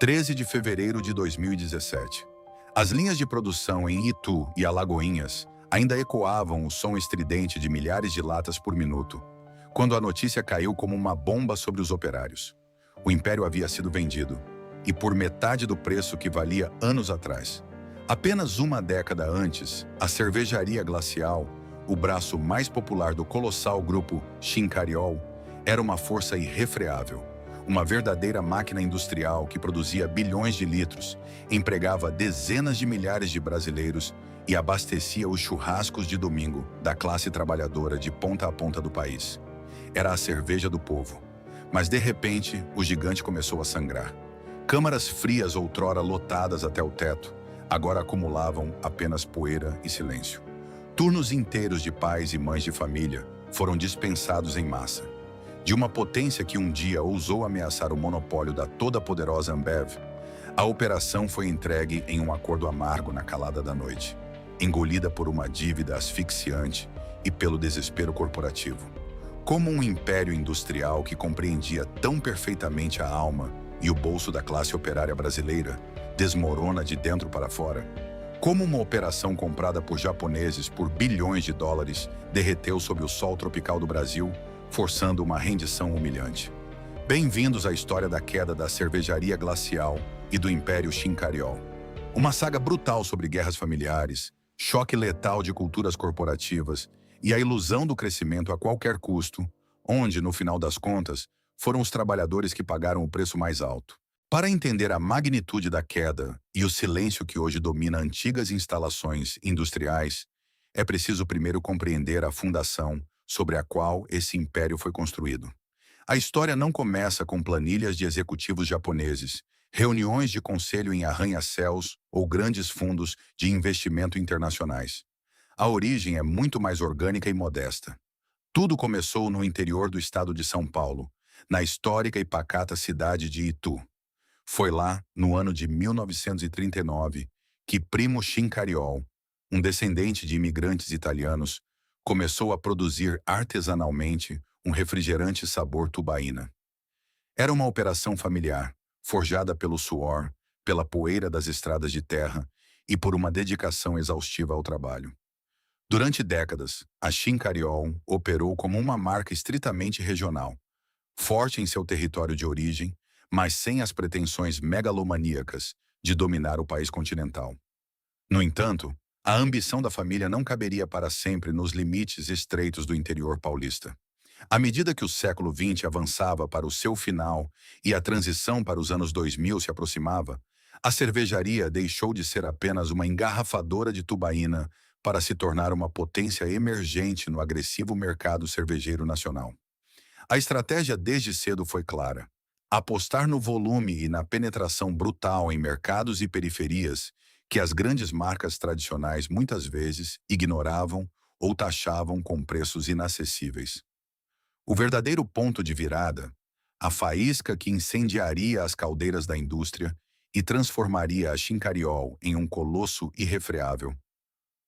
13 de fevereiro de 2017. As linhas de produção em Itu e Alagoinhas ainda ecoavam o som estridente de milhares de latas por minuto, quando a notícia caiu como uma bomba sobre os operários. O império havia sido vendido, e por metade do preço que valia anos atrás. Apenas uma década antes, a cervejaria Glacial, o braço mais popular do colossal grupo Chincariol, era uma força irrefreável. Uma verdadeira máquina industrial que produzia bilhões de litros, empregava dezenas de milhares de brasileiros e abastecia os churrascos de domingo da classe trabalhadora de ponta a ponta do país. Era a cerveja do povo. Mas, de repente, o gigante começou a sangrar. Câmaras frias outrora lotadas até o teto, agora acumulavam apenas poeira e silêncio. Turnos inteiros de pais e mães de família foram dispensados em massa. De uma potência que um dia ousou ameaçar o monopólio da toda-poderosa Ambev, a operação foi entregue em um acordo amargo na calada da noite, engolida por uma dívida asfixiante e pelo desespero corporativo. Como um império industrial que compreendia tão perfeitamente a alma e o bolso da classe operária brasileira desmorona de dentro para fora, como uma operação comprada por japoneses por bilhões de dólares derreteu sob o sol tropical do Brasil, forçando uma rendição humilhante. Bem-vindos à história da queda da cervejaria Glacial e do Império Chincariol. Uma saga brutal sobre guerras familiares, choque letal de culturas corporativas e a ilusão do crescimento a qualquer custo, onde, no final das contas, foram os trabalhadores que pagaram o preço mais alto. Para entender a magnitude da queda e o silêncio que hoje domina antigas instalações industriais, é preciso primeiro compreender a fundação sobre a qual esse império foi construído. A história não começa com planilhas de executivos japoneses, reuniões de conselho em arranha-céus ou grandes fundos de investimento internacionais. A origem é muito mais orgânica e modesta. Tudo começou no interior do estado de São Paulo, na histórica e pacata cidade de Itu. Foi lá, no ano de 1939, que Primo Chincariol, um descendente de imigrantes italianos, começou a produzir artesanalmente um refrigerante sabor tubaína. Era uma operação familiar, forjada pelo suor, pela poeira das estradas de terra e por uma dedicação exaustiva ao trabalho. Durante décadas, a Chincariol operou como uma marca estritamente regional, forte em seu território de origem, mas sem as pretensões megalomaníacas de dominar o país continental. No entanto, a ambição da família não caberia para sempre nos limites estreitos do interior paulista. À medida que o século XX avançava para o seu final e a transição para os anos 2000 se aproximava, a cervejaria deixou de ser apenas uma engarrafadora de tubaína para se tornar uma potência emergente no agressivo mercado cervejeiro nacional. A estratégia desde cedo foi clara: apostar no volume e na penetração brutal em mercados e periferias que as grandes marcas tradicionais muitas vezes ignoravam ou taxavam com preços inacessíveis. O verdadeiro ponto de virada, a faísca que incendiaria as caldeiras da indústria e transformaria a Chincariol em um colosso irrefreável,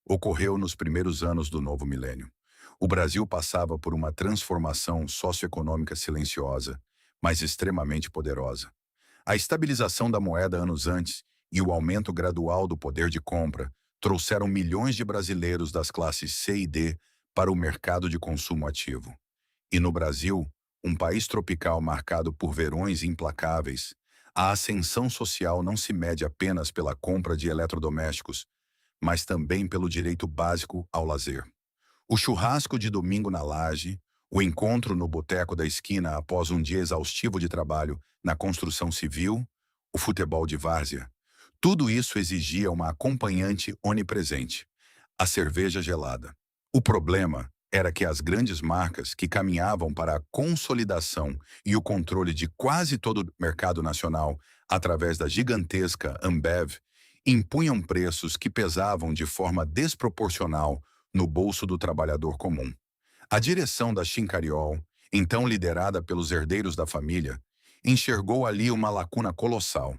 ocorreu nos primeiros anos do novo milênio. O Brasil passava por uma transformação socioeconômica silenciosa, mas extremamente poderosa. A estabilização da moeda anos antes e o aumento gradual do poder de compra trouxeram milhões de brasileiros das classes C e D para o mercado de consumo ativo. E no Brasil, um país tropical marcado por verões implacáveis, a ascensão social não se mede apenas pela compra de eletrodomésticos, mas também pelo direito básico ao lazer. O churrasco de domingo na laje, o encontro no boteco da esquina após um dia exaustivo de trabalho na construção civil, o futebol de várzea, tudo isso exigia uma acompanhante onipresente: a cerveja gelada. O problema era que as grandes marcas que caminhavam para a consolidação e o controle de quase todo o mercado nacional através da gigantesca Ambev impunham preços que pesavam de forma desproporcional no bolso do trabalhador comum. A direção da Chincariol, então liderada pelos herdeiros da família, enxergou ali uma lacuna colossal.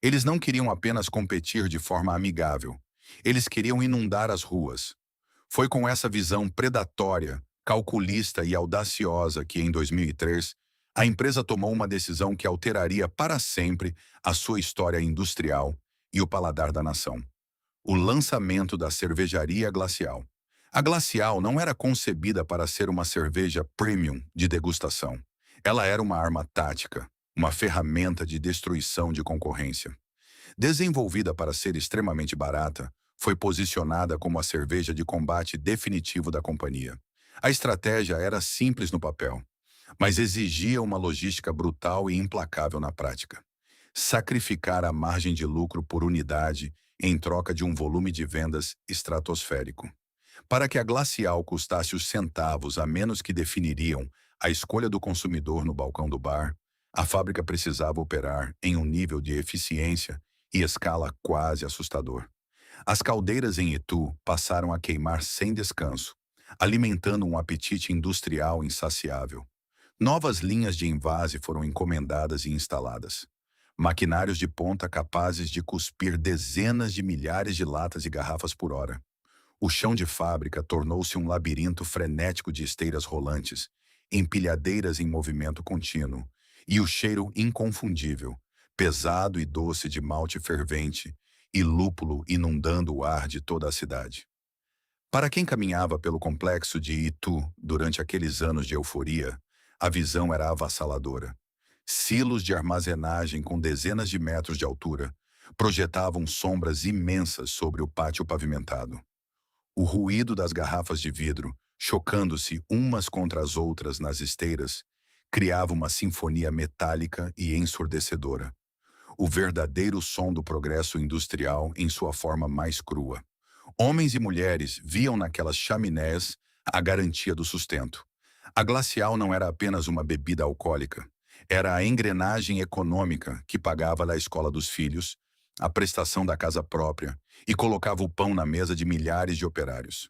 Eles não queriam apenas competir de forma amigável, eles queriam inundar as ruas. Foi com essa visão predatória, calculista e audaciosa que, em 2003, A empresa tomou uma decisão que alteraria para sempre a sua história industrial e o paladar da nação: o lançamento da cervejaria Glacial. A Glacial não era concebida para ser uma cerveja premium de degustação. Ela era uma arma tática, uma ferramenta de destruição de concorrência. Desenvolvida para ser extremamente barata, foi posicionada como a cerveja de combate definitivo da companhia. A estratégia era simples no papel, mas exigia uma logística brutal e implacável na prática. Sacrificar a margem de lucro por unidade em troca de um volume de vendas estratosférico. Para que a Glacial custasse os centavos a menos que definiriam a escolha do consumidor no balcão do bar, a fábrica precisava operar em um nível de eficiência e escala quase assustador. As caldeiras em Itu passaram a queimar sem descanso, alimentando um apetite industrial insaciável. Novas linhas de envase foram encomendadas e instaladas. Maquinários de ponta capazes de cuspir dezenas de milhares de latas e garrafas por hora. O chão de fábrica tornou-se um labirinto frenético de esteiras rolantes, empilhadeiras em movimento contínuo, e o cheiro inconfundível, pesado e doce de malte fervente e lúpulo inundando o ar de toda a cidade. Para quem caminhava pelo complexo de Itu durante aqueles anos de euforia, a visão era avassaladora. Silos de armazenagem com dezenas de metros de altura projetavam sombras imensas sobre o pátio pavimentado. O ruído das garrafas de vidro, chocando-se umas contra as outras nas esteiras, criava uma sinfonia metálica e ensurdecedora. O verdadeiro som do progresso industrial em sua forma mais crua. Homens e mulheres viam naquelas chaminés a garantia do sustento. A Glacial não era apenas uma bebida alcoólica. Era a engrenagem econômica que pagava a escola dos filhos, a prestação da casa própria e colocava o pão na mesa de milhares de operários.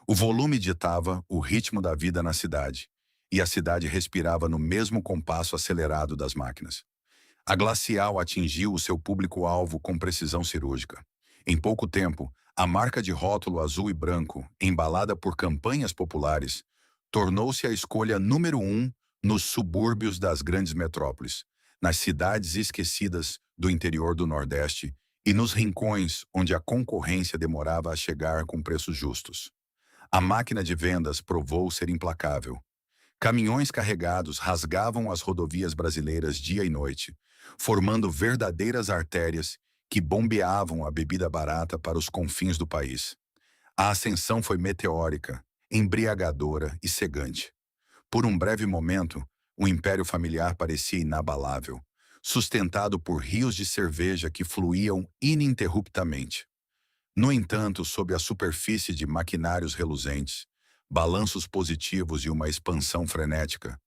O volume ditava o ritmo da vida na cidade, e a cidade respirava no mesmo compasso acelerado das máquinas. A Glacial atingiu o seu público-alvo com precisão cirúrgica. Em pouco tempo, a marca de rótulo azul e branco, embalada por campanhas populares, tornou-se a escolha número 1 nos subúrbios das grandes metrópoles, nas cidades esquecidas do interior do Nordeste e nos rincões onde a concorrência demorava a chegar com preços justos. A máquina de vendas provou ser implacável. Caminhões carregados rasgavam as rodovias brasileiras dia e noite, formando verdadeiras artérias que bombeavam a bebida barata para os confins do país. A ascensão foi meteórica, embriagadora e cegante. Por um breve momento, o império familiar parecia inabalável, sustentado por rios de cerveja que fluíam ininterruptamente. No entanto, sob a superfície de maquinários reluzentes, balanços positivos e uma expansão frenética,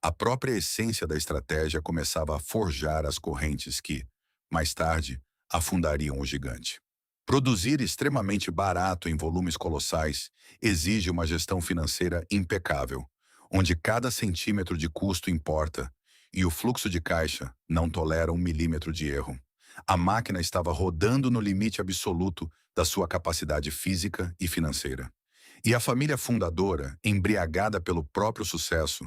a própria essência da estratégia começava a forjar as correntes que, mais tarde, afundariam o gigante. Produzir extremamente barato em volumes colossais exige uma gestão financeira impecável, onde cada centímetro de custo importa e o fluxo de caixa não tolera 1 milímetro de erro. A máquina estava rodando no limite absoluto da sua capacidade física e financeira. E a família fundadora, embriagada pelo próprio sucesso,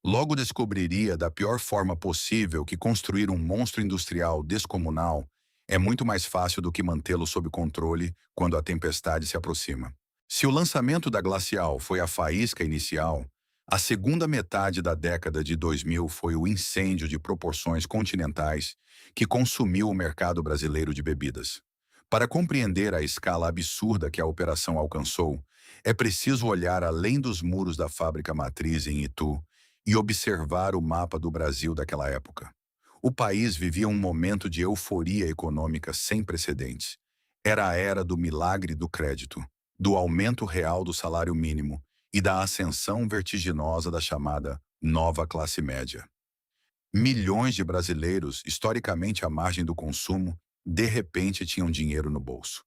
logo descobriria da pior forma possível que construir um monstro industrial descomunal é muito mais fácil do que mantê-lo sob controle quando a tempestade se aproxima. Se o lançamento da Glacial foi a faísca inicial, a segunda metade da década de 2000 foi o incêndio de proporções continentais que consumiu o mercado brasileiro de bebidas. Para compreender a escala absurda que a operação alcançou, é preciso olhar além dos muros da fábrica matriz em Itu e observar o mapa do Brasil daquela época. O país vivia um momento de euforia econômica sem precedentes. Era a era do milagre do crédito, do aumento real do salário mínimo e da ascensão vertiginosa da chamada nova classe média. Milhões de brasileiros, historicamente à margem do consumo, de repente tinham dinheiro no bolso.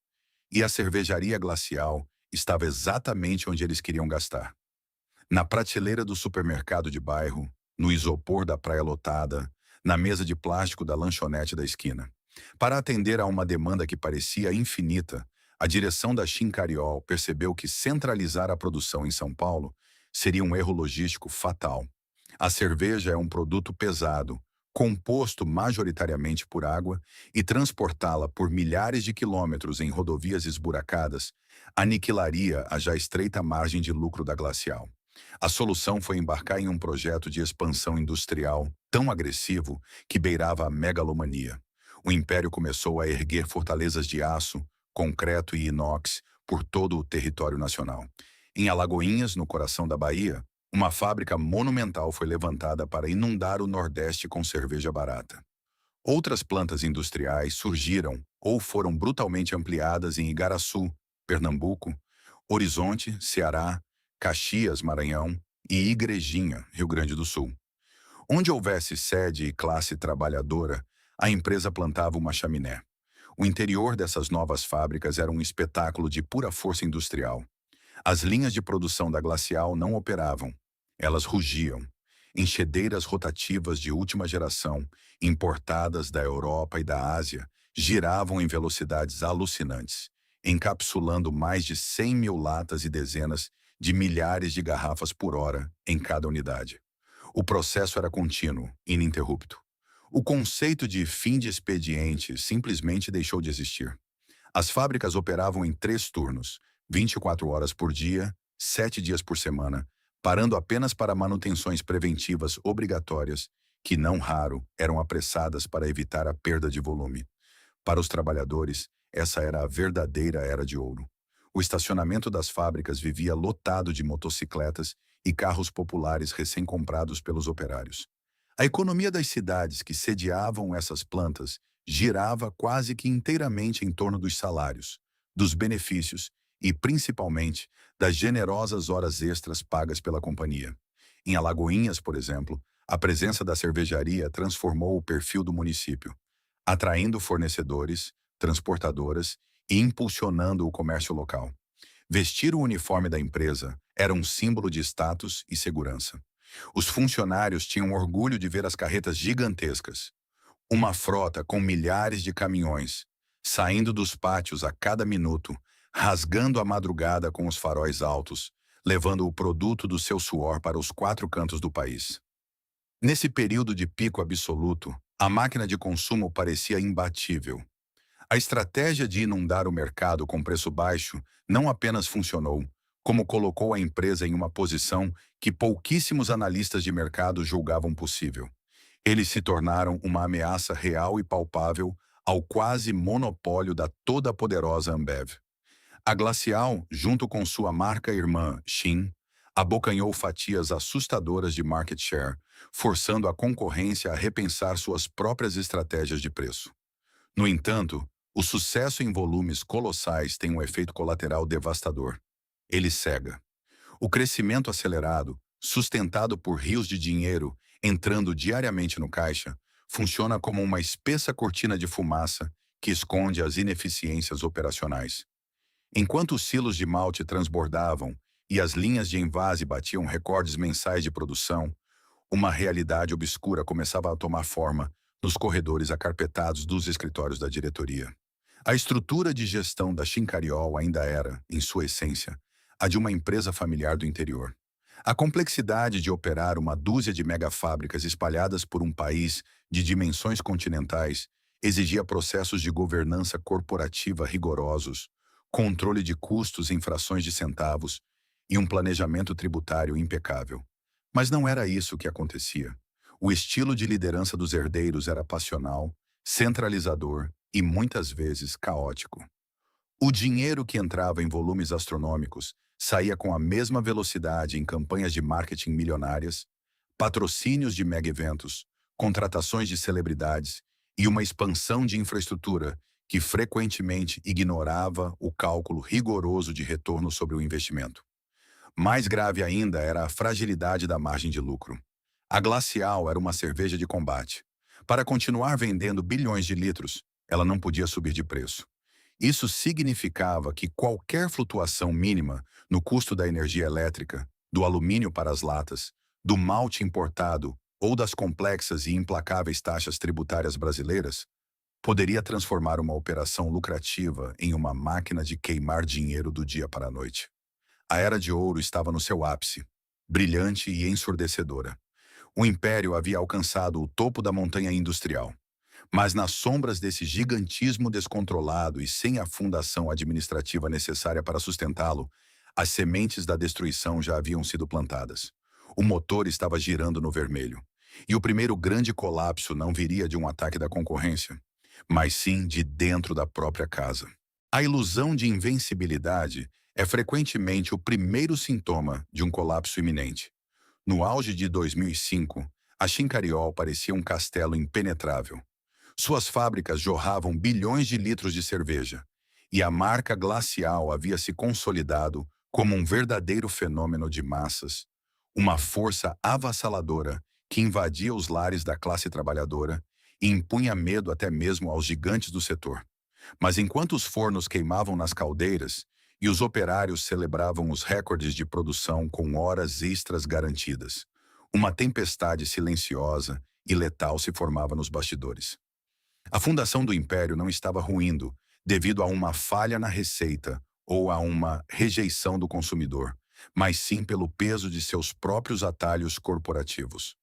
E a cervejaria Glacial estava exatamente onde eles queriam gastar. Na prateleira do supermercado de bairro, no isopor da praia lotada, na mesa de plástico da lanchonete da esquina. Para atender a uma demanda que parecia infinita, a direção da Chincariol percebeu que centralizar a produção em São Paulo seria um erro logístico fatal. A cerveja é um produto pesado, composto majoritariamente por água, e transportá-la por milhares de quilômetros em rodovias esburacadas aniquilaria a já estreita margem de lucro da Glacial. A solução foi embarcar em um projeto de expansão industrial tão agressivo que beirava a megalomania. O império começou a erguer fortalezas de aço, concreto e inox por todo o território nacional. Em Alagoinhas, no coração da Bahia, uma fábrica monumental foi levantada para inundar o Nordeste com cerveja barata. Outras plantas industriais surgiram ou foram brutalmente ampliadas em Igaraçu, Pernambuco, Horizonte, Ceará, Caxias, Maranhão e Igrejinha, Rio Grande do Sul. Onde houvesse sede e classe trabalhadora, a empresa plantava uma chaminé. O interior dessas novas fábricas era um espetáculo de pura força industrial. As linhas de produção da Glacial não operavam. Elas rugiam. Enxadeiras rotativas de última geração, importadas da Europa e da Ásia, giravam em velocidades alucinantes, encapsulando mais de 100 mil latas e dezenas de milhares de garrafas por hora em cada unidade. O processo era contínuo, ininterrupto. O conceito de fim de expediente simplesmente deixou de existir. As fábricas operavam em 3 turnos, 24 horas por dia, 7 dias por semana, parando apenas para manutenções preventivas obrigatórias, que não raro eram apressadas para evitar a perda de volume. Para os trabalhadores, essa era a verdadeira era de ouro. O estacionamento das fábricas vivia lotado de motocicletas e carros populares recém-comprados pelos operários. A economia das cidades que sediavam essas plantas girava quase que inteiramente em torno dos salários, dos benefícios e, principalmente, das generosas horas extras pagas pela companhia. Em Alagoinhas, por exemplo, a presença da cervejaria transformou o perfil do município, atraindo fornecedores, transportadoras e impulsionando o comércio local. Vestir o uniforme da empresa era um símbolo de status e segurança. Os funcionários tinham orgulho de ver as carretas gigantescas, uma frota com milhares de caminhões, saindo dos pátios a cada minuto, rasgando a madrugada com os faróis altos, levando o produto do seu suor para os 4 cantos do país. Nesse período de pico absoluto, a máquina de consumo parecia imbatível. A estratégia de inundar o mercado com preço baixo não apenas funcionou, como colocou a empresa em uma posição que pouquíssimos analistas de mercado julgavam possível. Eles se tornaram uma ameaça real e palpável ao quase monopólio da toda poderosa Ambev. A Glacial, junto com sua marca irmã, Shin, abocanhou fatias assustadoras de market share, forçando a concorrência a repensar suas próprias estratégias de preço. No entanto, o sucesso em volumes colossais tem um efeito colateral devastador. Ele cega. O crescimento acelerado, sustentado por rios de dinheiro entrando diariamente no caixa, funciona como uma espessa cortina de fumaça que esconde as ineficiências operacionais. Enquanto os silos de malte transbordavam e as linhas de envase batiam recordes mensais de produção, uma realidade obscura começava a tomar forma nos corredores acarpetados dos escritórios da diretoria. A estrutura de gestão da Chincariol ainda era, em sua essência, a de uma empresa familiar do interior. A complexidade de operar uma dúzia de megafábricas espalhadas por um país de dimensões continentais exigia processos de governança corporativa rigorosos, controle de custos em frações de centavos e um planejamento tributário impecável. Mas não era isso que acontecia. O estilo de liderança dos herdeiros era passional, centralizador e muitas vezes caótico. O dinheiro que entrava em volumes astronômicos saía com a mesma velocidade em campanhas de marketing milionárias, patrocínios de mega-eventos, contratações de celebridades e uma expansão de infraestrutura que frequentemente ignorava o cálculo rigoroso de retorno sobre o investimento. Mais grave ainda era a fragilidade da margem de lucro. A Glacial era uma cerveja de combate. Para continuar vendendo bilhões de litros, ela não podia subir de preço. Isso significava que qualquer flutuação mínima no custo da energia elétrica, do alumínio para as latas, do malte importado ou das complexas e implacáveis taxas tributárias brasileiras, poderia transformar uma operação lucrativa em uma máquina de queimar dinheiro do dia para a noite. A Era de Ouro estava no seu ápice, brilhante e ensurdecedora. O império havia alcançado o topo da montanha industrial. Mas nas sombras desse gigantismo descontrolado e sem a fundação administrativa necessária para sustentá-lo, as sementes da destruição já haviam sido plantadas. O motor estava girando no vermelho. E o primeiro grande colapso não viria de um ataque da concorrência, mas sim de dentro da própria casa. A ilusão de invencibilidade é frequentemente o primeiro sintoma de um colapso iminente. No auge de 2005, a Chincariol parecia um castelo impenetrável. Suas fábricas jorravam bilhões de litros de cerveja, e a marca Glacial havia se consolidado como um verdadeiro fenômeno de massas, uma força avassaladora que invadia os lares da classe trabalhadora e impunha medo até mesmo aos gigantes do setor. Mas enquanto os fornos queimavam nas caldeiras e os operários celebravam os recordes de produção com horas extras garantidas, uma tempestade silenciosa e letal se formava nos bastidores. A fundação do império não estava ruindo devido a uma falha na receita ou a uma rejeição do consumidor, mas sim pelo peso de seus próprios atalhos corporativos.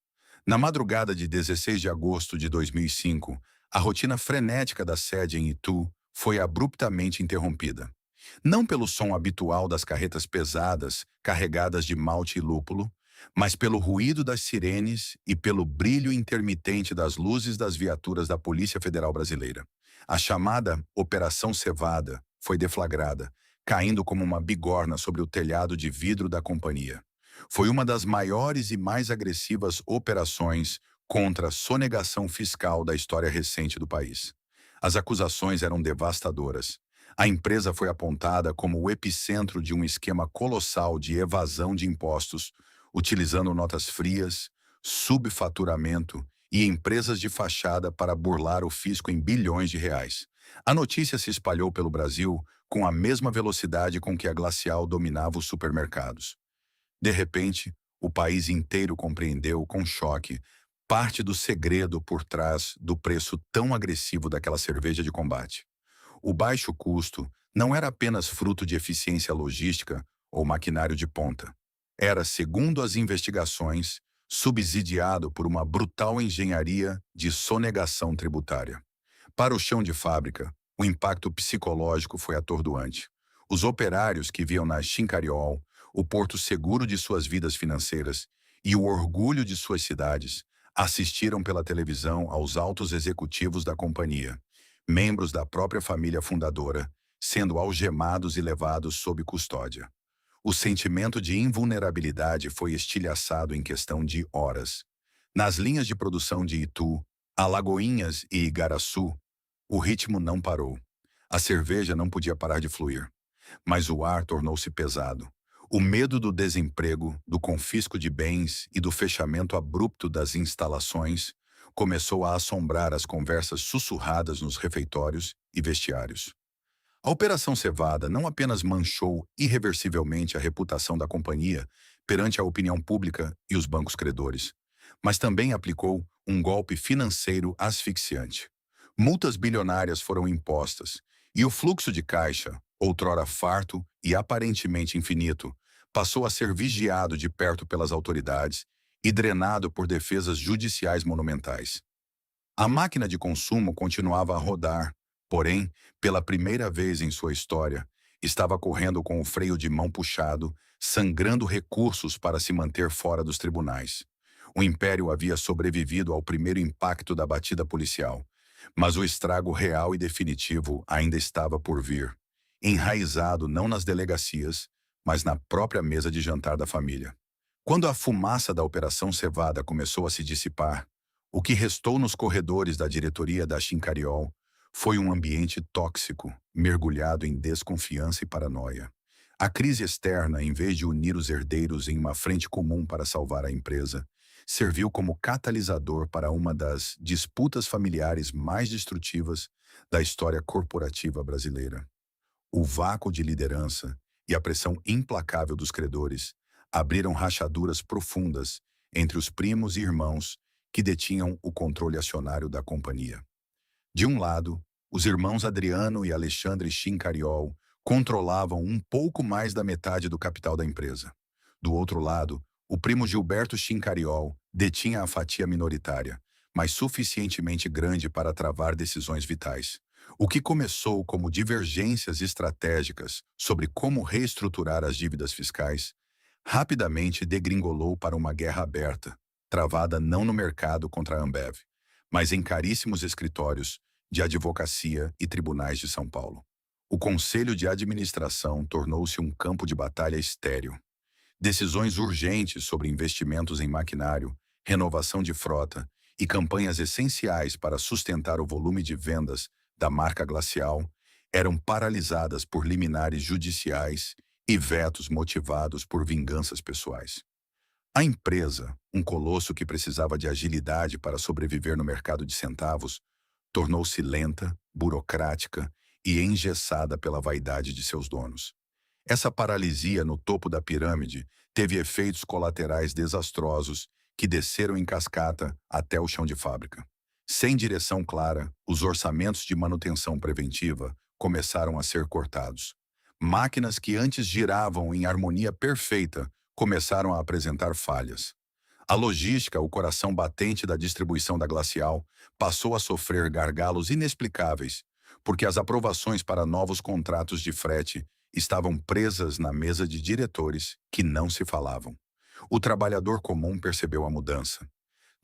Na madrugada de 16 de agosto de 2005, a rotina frenética da sede em Itu foi abruptamente interrompida. Não pelo som habitual das carretas pesadas carregadas de malte e lúpulo, mas pelo ruído das sirenes e pelo brilho intermitente das luzes das viaturas da Polícia Federal Brasileira. A chamada Operação Cevada foi deflagrada, caindo como uma bigorna sobre o telhado de vidro da companhia. Foi uma das maiores e mais agressivas operações contra a sonegação fiscal da história recente do país. As acusações eram devastadoras. A empresa foi apontada como o epicentro de um esquema colossal de evasão de impostos, utilizando notas frias, subfaturamento e empresas de fachada para burlar o fisco em bilhões de reais. A notícia se espalhou pelo Brasil com a mesma velocidade com que a Glacial dominava os supermercados. De repente, o país inteiro compreendeu com choque parte do segredo por trás do preço tão agressivo daquela cerveja de combate. O baixo custo não era apenas fruto de eficiência logística ou maquinário de ponta. Era, segundo as investigações, subsidiado por uma brutal engenharia de sonegação tributária. Para o chão de fábrica, o impacto psicológico foi atordoante. Os operários que viam na Chincariol o porto seguro de suas vidas financeiras e o orgulho de suas cidades assistiram pela televisão aos altos executivos da companhia, membros da própria família fundadora, sendo algemados e levados sob custódia. O sentimento de invulnerabilidade foi estilhaçado em questão de horas. Nas linhas de produção de Itu, Alagoinhas e Igaraçu, o ritmo não parou. A cerveja não podia parar de fluir. Mas o ar tornou-se pesado. O medo do desemprego, do confisco de bens e do fechamento abrupto das instalações começou a assombrar as conversas sussurradas nos refeitórios e vestiários. A Operação Cevada não apenas manchou irreversivelmente a reputação da companhia perante a opinião pública e os bancos credores, mas também aplicou um golpe financeiro asfixiante. Multas bilionárias foram impostas, e o fluxo de caixa, outrora farto e aparentemente infinito, passou a ser vigiado de perto pelas autoridades e drenado por defesas judiciais monumentais. A máquina de consumo continuava a rodar, porém, pela primeira vez em sua história, estava correndo com o freio de mão puxado, sangrando recursos para se manter fora dos tribunais. O império havia sobrevivido ao primeiro impacto da batida policial, mas o estrago real e definitivo ainda estava por vir, enraizado não nas delegacias, mas na própria mesa de jantar da família. Quando a fumaça da Operação Cevada começou a se dissipar, o que restou nos corredores da diretoria da Chincariol foi um ambiente tóxico, mergulhado em desconfiança e paranoia. A crise externa, em vez de unir os herdeiros em uma frente comum para salvar a empresa, serviu como catalisador para uma das disputas familiares mais destrutivas da história corporativa brasileira. O vácuo de liderança e a pressão implacável dos credores abriram rachaduras profundas entre os primos e irmãos que detinham o controle acionário da companhia. De um lado, os irmãos Adriano e Alexandre Chincariol controlavam um pouco mais da metade do capital da empresa. Do outro lado, o primo Gilberto Chincariol detinha a fatia minoritária, mas suficientemente grande para travar decisões vitais. O que começou como divergências estratégicas sobre como reestruturar as dívidas fiscais, rapidamente degringolou para uma guerra aberta, travada não no mercado contra a Ambev, mas em caríssimos escritórios de advocacia e tribunais de São Paulo. O Conselho de Administração tornou-se um campo de batalha estéril. Decisões urgentes sobre investimentos em maquinário, renovação de frota e campanhas essenciais para sustentar o volume de vendas da marca Glacial eram paralisadas por liminares judiciais e vetos motivados por vinganças pessoais. A empresa, um colosso que precisava de agilidade para sobreviver no mercado de centavos, tornou-se lenta, burocrática e engessada pela vaidade de seus donos. Essa paralisia no topo da pirâmide teve efeitos colaterais desastrosos que desceram em cascata até o chão de fábrica. Sem direção clara, os orçamentos de manutenção preventiva começaram a ser cortados. Máquinas que antes giravam em harmonia perfeita começaram a apresentar falhas. A logística, o coração batente da distribuição da Glacial, passou a sofrer gargalos inexplicáveis, porque as aprovações para novos contratos de frete estavam presas na mesa de diretores que não se falavam. O trabalhador comum percebeu a mudança.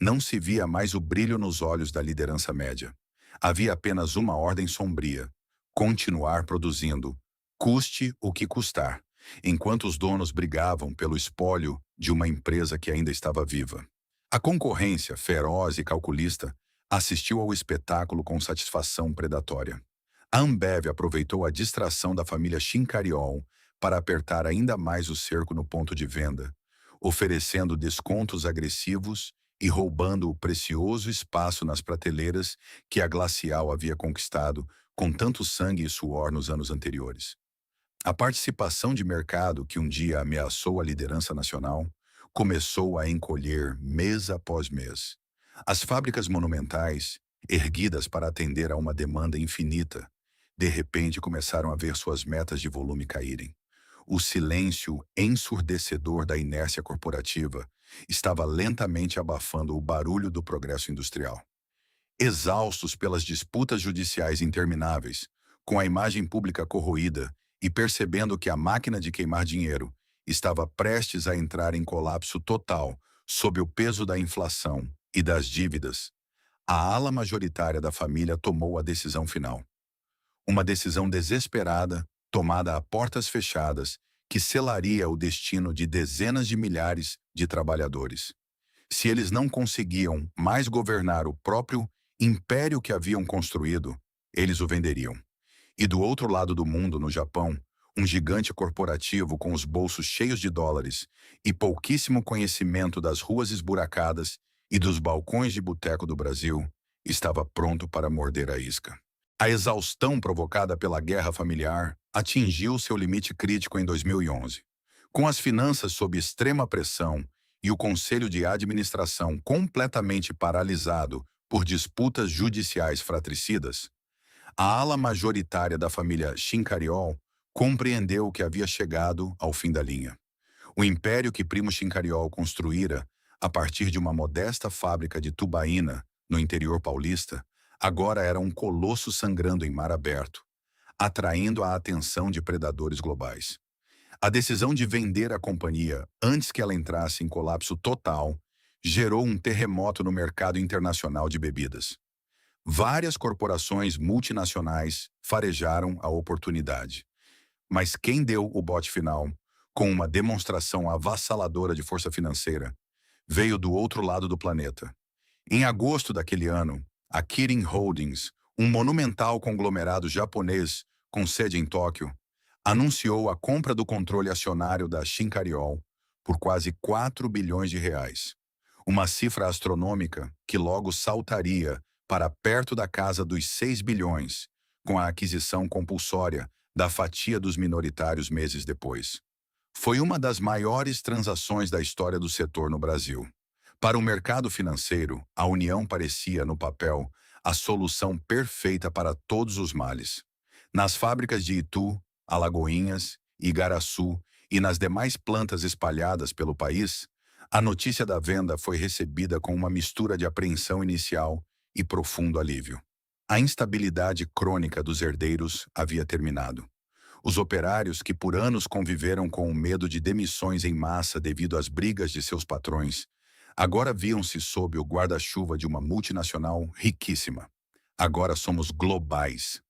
Não se via mais o brilho nos olhos da liderança média. Havia apenas uma ordem sombria: continuar produzindo, custe o que custar, enquanto os donos brigavam pelo espólio de uma empresa que ainda estava viva. A concorrência, feroz e calculista, assistiu ao espetáculo com satisfação predatória. A Ambev aproveitou a distração da família Schincariol para apertar ainda mais o cerco no ponto de venda, oferecendo descontos agressivos e roubando o precioso espaço nas prateleiras que a Glacial havia conquistado com tanto sangue e suor nos anos anteriores. A participação de mercado que um dia ameaçou a liderança nacional começou a encolher mês após mês. As fábricas monumentais, erguidas para atender a uma demanda infinita, de repente começaram a ver suas metas de volume caírem. O silêncio ensurdecedor da inércia corporativa estava lentamente abafando o barulho do progresso industrial. Exaustos pelas disputas judiciais intermináveis, com a imagem pública corroída e percebendo que a máquina de queimar dinheiro estava prestes a entrar em colapso total sob o peso da inflação e das dívidas, a ala majoritária da família tomou a decisão final. Uma decisão desesperada, tomada a portas fechadas, que selaria o destino de dezenas de milhares de trabalhadores. Se eles não conseguiam mais governar o próprio império que haviam construído, eles o venderiam. E do outro lado do mundo, no Japão, um gigante corporativo com os bolsos cheios de dólares e pouquíssimo conhecimento das ruas esburacadas e dos balcões de boteco do Brasil, estava pronto para morder a isca. A exaustão provocada pela guerra familiar atingiu seu limite crítico em 2011. Com as finanças sob extrema pressão e o Conselho de Administração completamente paralisado por disputas judiciais fratricidas, a ala majoritária da família Schincariol compreendeu que havia chegado ao fim da linha. O império que Primo Schincariol construíra a partir de uma modesta fábrica de tubaína no interior paulista agora era um colosso sangrando em mar aberto, atraindo a atenção de predadores globais. A decisão de vender a companhia antes que ela entrasse em colapso total gerou um terremoto no mercado internacional de bebidas. Várias corporações multinacionais farejaram a oportunidade. Mas quem deu o bote final, com uma demonstração avassaladora de força financeira, veio do outro lado do planeta. Em agosto daquele ano, a Kirin Holdings, um monumental conglomerado japonês com sede em Tóquio, anunciou a compra do controle acionário da Schincariol por quase 4 bilhões de reais. Uma cifra astronômica que logo saltaria para perto da casa dos 6 bilhões, com a aquisição compulsória da fatia dos minoritários meses depois. Foi uma das maiores transações da história do setor no Brasil. Para o mercado financeiro, a união parecia, no papel, a solução perfeita para todos os males. Nas fábricas de Itu, Alagoinhas, Igaraçu e nas demais plantas espalhadas pelo país, A notícia da venda foi recebida com uma mistura de apreensão inicial e profundo alívio. A instabilidade crônica dos herdeiros havia terminado. Os operários que por anos conviveram com o medo de demissões em massa devido às brigas de seus patrões, agora viam-se sob o guarda-chuva de uma multinacional riquíssima. Agora somos globais.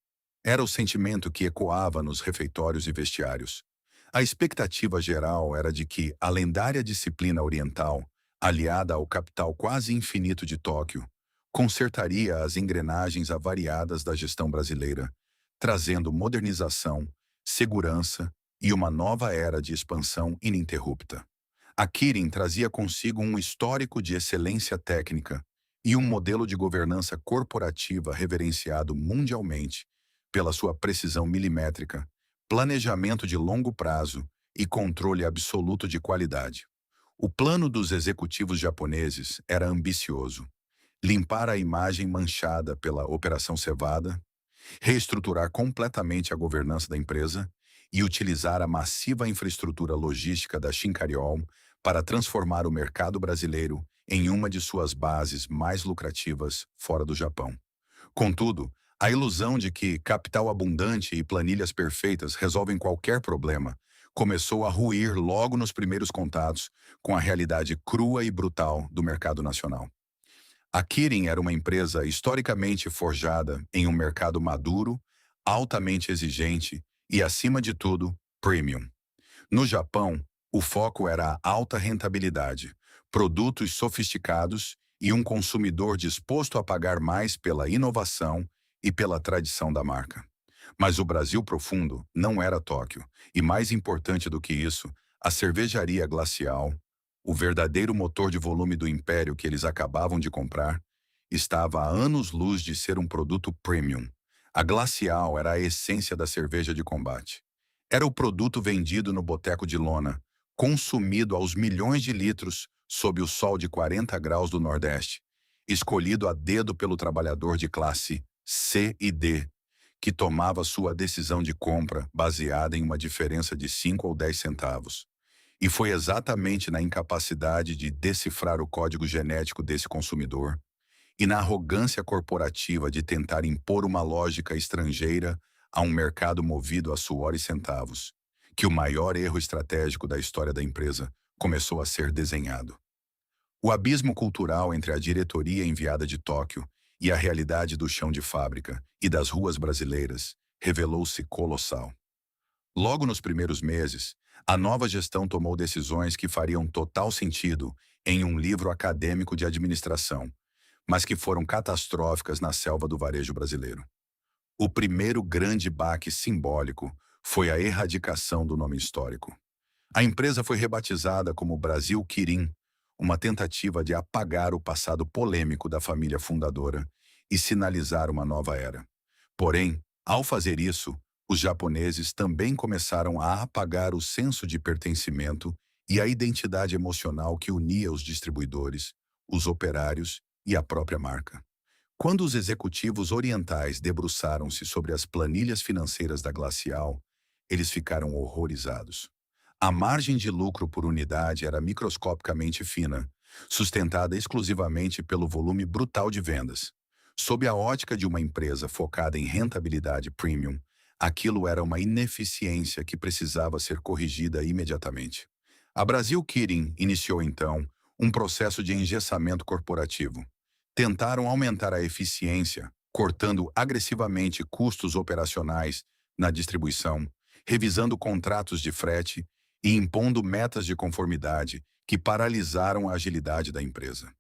Era o sentimento que ecoava nos refeitórios e vestiários. A expectativa geral era de que a lendária disciplina oriental, aliada ao capital quase infinito de Tóquio, consertaria as engrenagens avariadas da gestão brasileira, trazendo modernização, segurança e uma nova era de expansão ininterrupta. A Kirin trazia consigo um histórico de excelência técnica e um modelo de governança corporativa reverenciado mundialmente pela sua precisão milimétrica, planejamento de longo prazo e controle absoluto de qualidade. O plano dos executivos japoneses era ambicioso: limpar a imagem manchada pela Operação Cevada, reestruturar completamente a governança da empresa e utilizar a massiva infraestrutura logística da Shinkaryon para transformar o mercado brasileiro em uma de suas bases mais lucrativas fora do Japão. Contudo, a ilusão de que capital abundante e planilhas perfeitas resolvem qualquer problema começou a ruir logo nos primeiros contatos com a realidade crua e brutal do mercado nacional. A Kirin era uma empresa historicamente forjada em um mercado maduro, altamente exigente e, acima de tudo, premium. No Japão, o foco era a alta rentabilidade, produtos sofisticados e um consumidor disposto a pagar mais pela inovação e pela tradição da marca. Mas o Brasil profundo não era Tóquio, e mais importante do que isso, a cervejaria Glacial, o verdadeiro motor de volume do império que eles acabavam de comprar, estava a anos-luz de ser um produto premium. A Glacial era a essência da cerveja de combate. Era o produto vendido no boteco de lona, consumido aos milhões de litros sob o sol de 40 graus do Nordeste, escolhido a dedo pelo trabalhador de classe C e D, que tomava sua decisão de compra baseada em uma diferença de 5 ou 10 centavos. E foi exatamente na incapacidade de decifrar o código genético desse consumidor e na arrogância corporativa de tentar impor uma lógica estrangeira a um mercado movido a suor e centavos, que o maior erro estratégico da história da empresa começou a ser desenhado. O abismo cultural entre a diretoria enviada de Tóquio e a realidade do chão de fábrica e das ruas brasileiras revelou-se colossal. Logo nos primeiros meses, a nova gestão tomou decisões que fariam total sentido em um livro acadêmico de administração, mas que foram catastróficas na selva do varejo brasileiro. O primeiro grande baque simbólico foi a erradicação do nome histórico. A empresa foi rebatizada como Brasil Kirin, uma tentativa de apagar o passado polêmico da família fundadora e sinalizar uma nova era. Porém, ao fazer isso, os japoneses também começaram a apagar o senso de pertencimento e a identidade emocional que unia os distribuidores, os operários e a própria marca. Quando os executivos orientais debruçaram-se sobre as planilhas financeiras da Glacial, eles ficaram horrorizados. A margem de lucro por unidade era microscopicamente fina, sustentada exclusivamente pelo volume brutal de vendas. Sob a ótica de uma empresa focada em rentabilidade premium, aquilo era uma ineficiência que precisava ser corrigida imediatamente. A Brasil Kirin iniciou, então, um processo de engessamento corporativo. Tentaram aumentar a eficiência, cortando agressivamente custos operacionais na distribuição, revisando contratos de frete e impondo metas de conformidade que paralisaram a agilidade da empresa.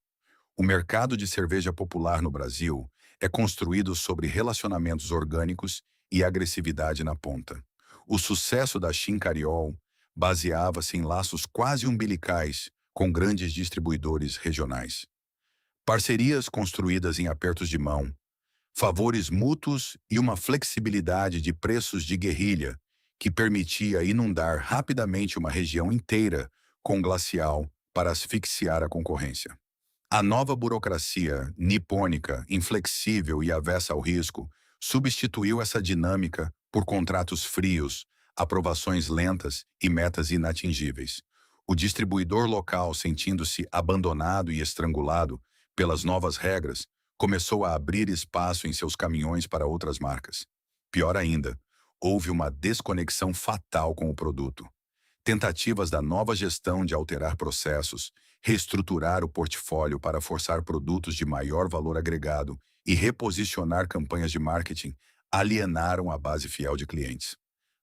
O mercado de cerveja popular no Brasil é construído sobre relacionamentos orgânicos e agressividade na ponta. O sucesso da Shinkaryon baseava-se em laços quase umbilicais com grandes distribuidores regionais. Parcerias construídas em apertos de mão, favores mútuos e uma flexibilidade de preços de guerrilha que permitia inundar rapidamente uma região inteira com Glacial para asfixiar a concorrência. A nova burocracia nipônica, inflexível e avessa ao risco, substituiu essa dinâmica por contratos frios, aprovações lentas e metas inatingíveis. O distribuidor local, sentindo-se abandonado e estrangulado pelas novas regras, começou a abrir espaço em seus caminhões para outras marcas. Pior ainda, houve uma desconexão fatal com o produto. Tentativas da nova gestão de alterar processos, reestruturar o portfólio para forçar produtos de maior valor agregado e reposicionar campanhas de marketing alienaram a base fiel de clientes.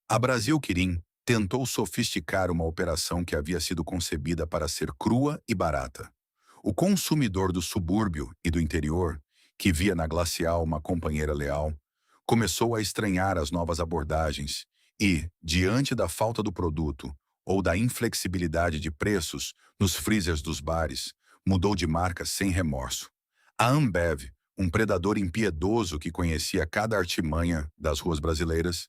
A Brasil Quirim tentou sofisticar uma operação que havia sido concebida para ser crua e barata. O consumidor do subúrbio e do interior, que via na Glacial uma companheira leal, começou a estranhar as novas abordagens e, diante da falta do produto ou da inflexibilidade de preços nos freezers dos bares, mudou de marca sem remorso. A Ambev, um predador impiedoso que conhecia cada artimanha das ruas brasileiras,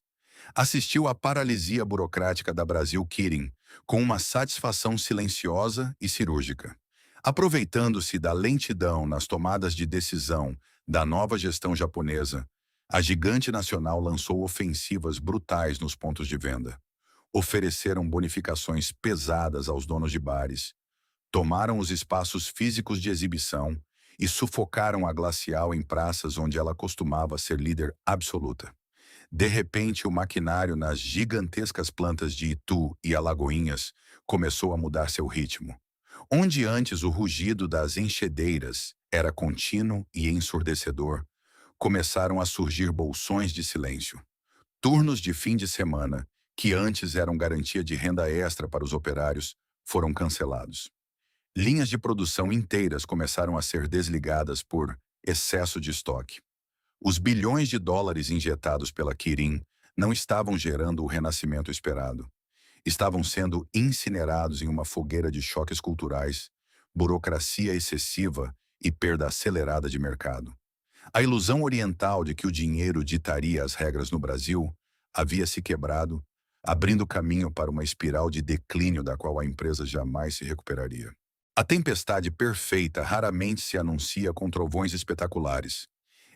assistiu à paralisia burocrática da Brasil Quirim com uma satisfação silenciosa e cirúrgica. Aproveitando-se da lentidão nas tomadas de decisão da nova gestão japonesa, a gigante nacional lançou ofensivas brutais nos pontos de venda. Ofereceram bonificações pesadas aos donos de bares, tomaram os espaços físicos de exibição e sufocaram a Glacial em praças onde ela costumava ser líder absoluta. De repente, o maquinário nas gigantescas plantas de Itu e Alagoinhas começou a mudar seu ritmo. Onde antes o rugido das enxadeiras era contínuo e ensurdecedor, começaram a surgir bolsões de silêncio. Turnos de fim de semana, que antes eram garantia de renda extra para os operários, foram cancelados. Linhas de produção inteiras começaram a ser desligadas por excesso de estoque. Os bilhões de dólares injetados pela Quirim não estavam gerando o renascimento esperado. Estavam sendo incinerados em uma fogueira de choques culturais, burocracia excessiva e perda acelerada de mercado. A ilusão oriental de que o dinheiro ditaria as regras no Brasil havia se quebrado, abrindo caminho para uma espiral de declínio da qual a empresa jamais se recuperaria. A tempestade perfeita raramente se anuncia com trovões espetaculares.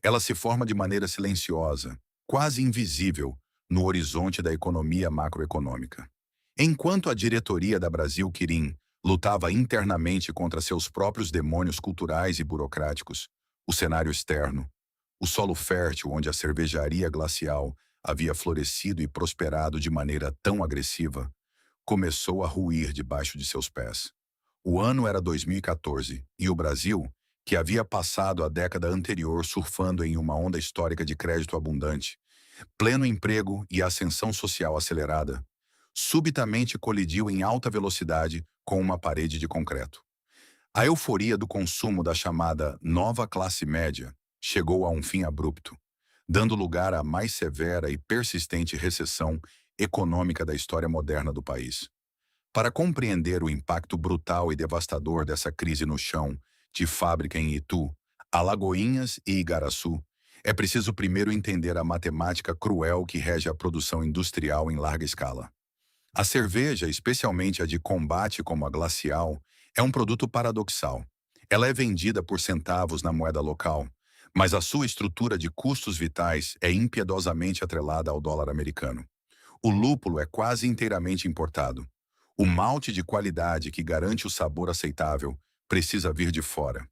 Ela se forma de maneira silenciosa, quase invisível, no horizonte da economia macroeconômica. Enquanto a diretoria da Brasil Quirim lutava internamente contra seus próprios demônios culturais e burocráticos, o cenário externo, o solo fértil onde a cervejaria Glacial havia florescido e prosperado de maneira tão agressiva, começou a ruir debaixo de seus pés. O ano era 2014 e o Brasil, que havia passado a década anterior surfando em uma onda histórica de crédito abundante, pleno emprego e ascensão social acelerada, subitamente colidiu em alta velocidade com uma parede de concreto. A euforia do consumo da chamada nova classe média chegou a um fim abrupto, dando lugar à mais severa e persistente recessão econômica da história moderna do país. Para compreender o impacto brutal e devastador dessa crise no chão de fábrica em Itu, Alagoinhas e Igaraçu, é preciso primeiro entender a matemática cruel que rege a produção industrial em larga escala. A cerveja, especialmente a de combate como a Glacial, é um produto paradoxal. Ela é vendida por centavos na moeda local, mas a sua estrutura de custos vitais é impiedosamente atrelada ao dólar americano. O lúpulo é quase inteiramente importado. O malte de qualidade que garante o sabor aceitável precisa vir de fora.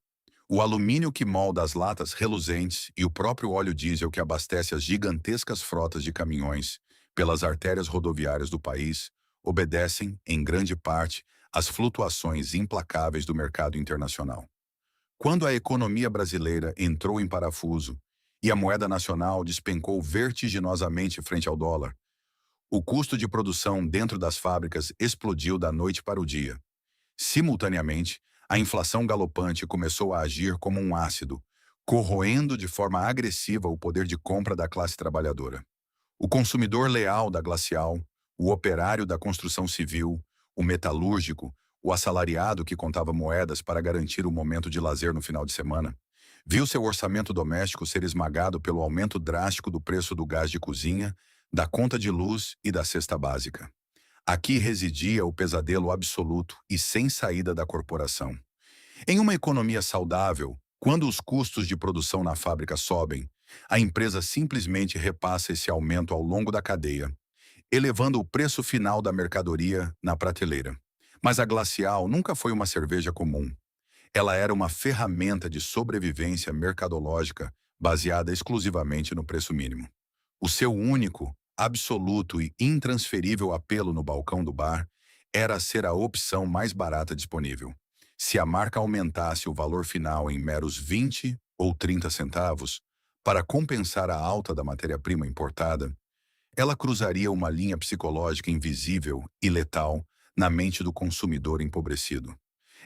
O alumínio que molda as latas reluzentes e o próprio óleo diesel que abastece as gigantescas frotas de caminhões pelas artérias rodoviárias do país obedecem, em grande parte, às flutuações implacáveis do mercado internacional. Quando a economia brasileira entrou em parafuso e a moeda nacional despencou vertiginosamente frente ao dólar, o custo de produção dentro das fábricas explodiu da noite para o dia. Simultaneamente, a inflação galopante começou a agir como um ácido, corroendo de forma agressiva o poder de compra da classe trabalhadora. O consumidor leal da Glacial, o operário da construção civil, o metalúrgico, o assalariado que contava moedas para garantir o momento de lazer no final de semana, viu seu orçamento doméstico ser esmagado pelo aumento drástico do preço do gás de cozinha, da conta de luz e da cesta básica. Aqui residia o pesadelo absoluto e sem saída da corporação. Em uma economia saudável, quando os custos de produção na fábrica sobem, a empresa simplesmente repassa esse aumento ao longo da cadeia, elevando o preço final da mercadoria na prateleira. Mas a Glacial nunca foi uma cerveja comum. Ela era uma ferramenta de sobrevivência mercadológica baseada exclusivamente no preço mínimo. O seu único, absoluto e intransferível apelo no balcão do bar era ser a opção mais barata disponível. Se a marca aumentasse o valor final em meros 20 ou 30 centavos, para compensar a alta da matéria-prima importada, ela cruzaria uma linha psicológica invisível e letal na mente do consumidor empobrecido.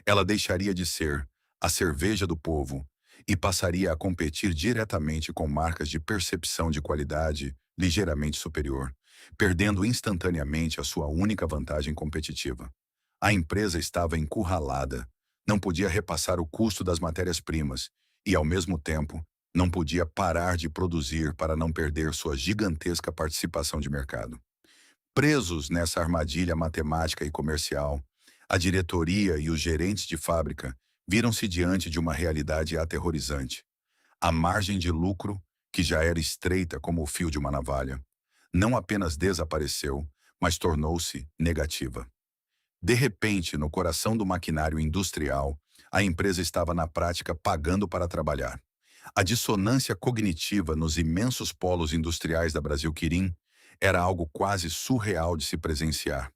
Ela deixaria de ser a cerveja do povo e passaria a competir diretamente com marcas de percepção de qualidade ligeiramente superior, perdendo instantaneamente a sua única vantagem competitiva. A empresa estava encurralada, não podia repassar o custo das matérias-primas e, ao mesmo tempo, não podia parar de produzir para não perder sua gigantesca participação de mercado. Presos nessa armadilha matemática e comercial, a diretoria e os gerentes de fábrica viram-se diante de uma realidade aterrorizante. A margem de lucro, que já era estreita como o fio de uma navalha, não apenas desapareceu, mas tornou-se negativa. De repente, no coração do maquinário industrial, a empresa estava na prática pagando para trabalhar. A dissonância cognitiva nos imensos polos industriais da Brasil Quirim era algo quase surreal de se presenciar.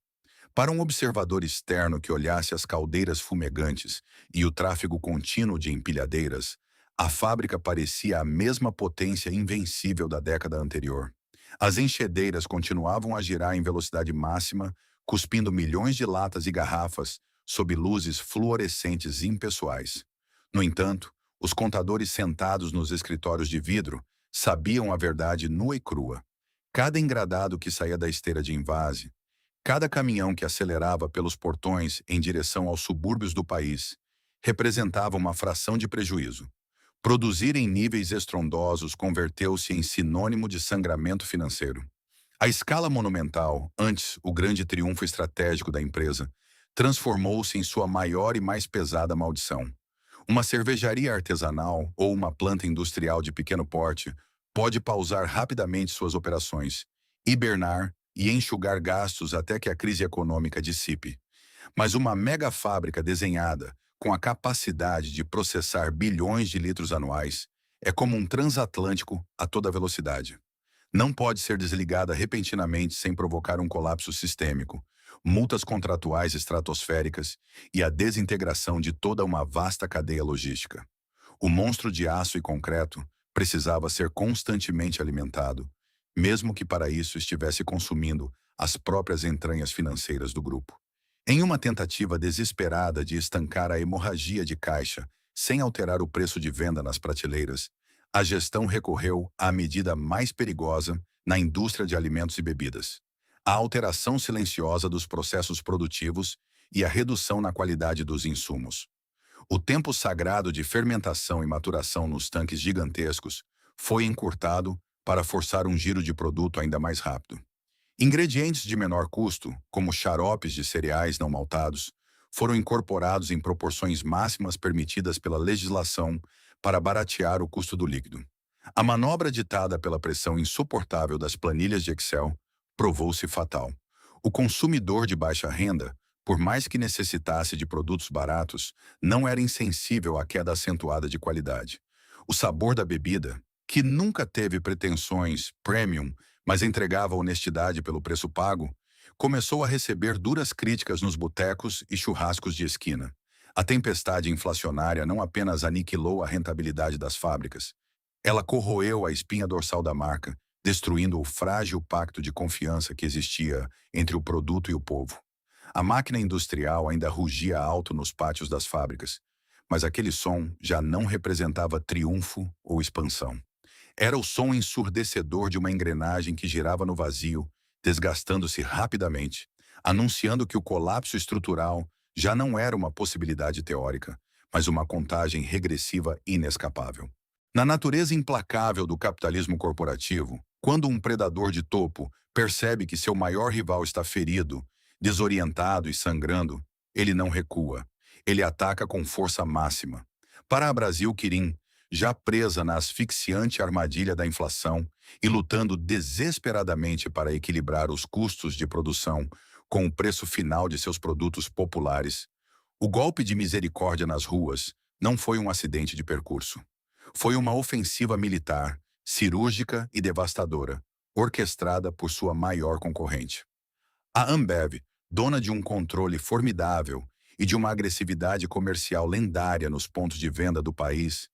Para um observador externo que olhasse as caldeiras fumegantes e o tráfego contínuo de empilhadeiras, a fábrica parecia a mesma potência invencível da década anterior. As enxadeiras continuavam a girar em velocidade máxima, cuspindo milhões de latas e garrafas sob luzes fluorescentes impessoais. No entanto, os contadores sentados nos escritórios de vidro sabiam a verdade nua e crua. Cada engradado que saía da esteira de invase, cada caminhão que acelerava pelos portões em direção aos subúrbios do país, representava uma fração de prejuízo. Produzir em níveis estrondosos converteu-se em sinônimo de sangramento financeiro. A escala monumental, antes o grande triunfo estratégico da empresa, transformou-se em sua maior e mais pesada maldição. Uma cervejaria artesanal ou uma planta industrial de pequeno porte pode pausar rapidamente suas operações, hibernar e enxugar gastos até que a crise econômica dissipe. Mas uma mega fábrica desenhada, com a capacidade de processar bilhões de litros anuais, é como um transatlântico a toda velocidade. Não pode ser desligada repentinamente sem provocar um colapso sistêmico, multas contratuais estratosféricas e a desintegração de toda uma vasta cadeia logística. O monstro de aço e concreto precisava ser constantemente alimentado, mesmo que para isso estivesse consumindo as próprias entranhas financeiras do grupo. Em uma tentativa desesperada de estancar a hemorragia de caixa sem alterar o preço de venda nas prateleiras, a gestão recorreu à medida mais perigosa na indústria de alimentos e bebidas: a alteração silenciosa dos processos produtivos e a redução na qualidade dos insumos. O tempo sagrado de fermentação e maturação nos tanques gigantescos foi encurtado para forçar um giro de produto ainda mais rápido. Ingredientes de menor custo, como xaropes de cereais não maltados, foram incorporados em proporções máximas permitidas pela legislação para baratear o custo do líquido. A manobra ditada pela pressão insuportável das planilhas de Excel provou-se fatal. O consumidor de baixa renda, por mais que necessitasse de produtos baratos, não era insensível à queda acentuada de qualidade. O sabor da bebida, que nunca teve pretensões premium, mas entregava honestidade pelo preço pago, começou a receber duras críticas nos botecos e churrascos de esquina. A tempestade inflacionária não apenas aniquilou a rentabilidade das fábricas, ela corroeu a espinha dorsal da marca, destruindo o frágil pacto de confiança que existia entre o produto e o povo. A máquina industrial ainda rugia alto nos pátios das fábricas, mas aquele som já não representava triunfo ou expansão. Era o som ensurdecedor de uma engrenagem que girava no vazio, desgastando-se rapidamente, anunciando que o colapso estrutural já não era uma possibilidade teórica, mas uma contagem regressiva inescapável. Na natureza implacável do capitalismo corporativo, quando um predador de topo percebe que seu maior rival está ferido, desorientado e sangrando, ele não recua. Ele ataca com força máxima. Para a Brasil Quirim, já presa na asfixiante armadilha da inflação e lutando desesperadamente para equilibrar os custos de produção com o preço final de seus produtos populares. O golpe de misericórdia nas ruas não foi um acidente de percurso. Foi uma ofensiva militar, cirúrgica e devastadora, orquestrada por sua maior concorrente. A Ambev, dona de um controle formidável e de uma agressividade comercial lendária nos pontos de venda do país,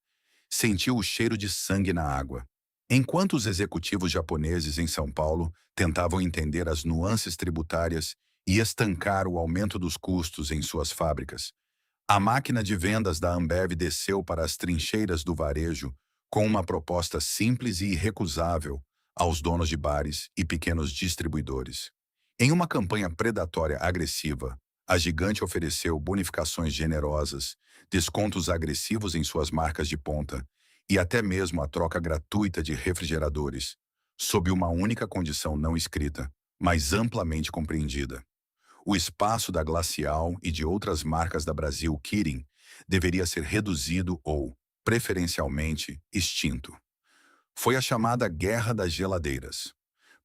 sentiu o cheiro de sangue na água. Enquanto os executivos japoneses em São Paulo tentavam entender as nuances tributárias e estancar o aumento dos custos em suas fábricas, a máquina de vendas da Ambev desceu para as trincheiras do varejo com uma proposta simples e irrecusável aos donos de bares e pequenos distribuidores. Em uma campanha predatória agressiva, a gigante ofereceu bonificações generosas, descontos agressivos em suas marcas de ponta e até mesmo a troca gratuita de refrigeradores, sob uma única condição não escrita, mas amplamente compreendida. O espaço da Glacial e de outras marcas da Brasil Kirin deveria ser reduzido ou, preferencialmente, extinto. Foi a chamada Guerra das Geladeiras.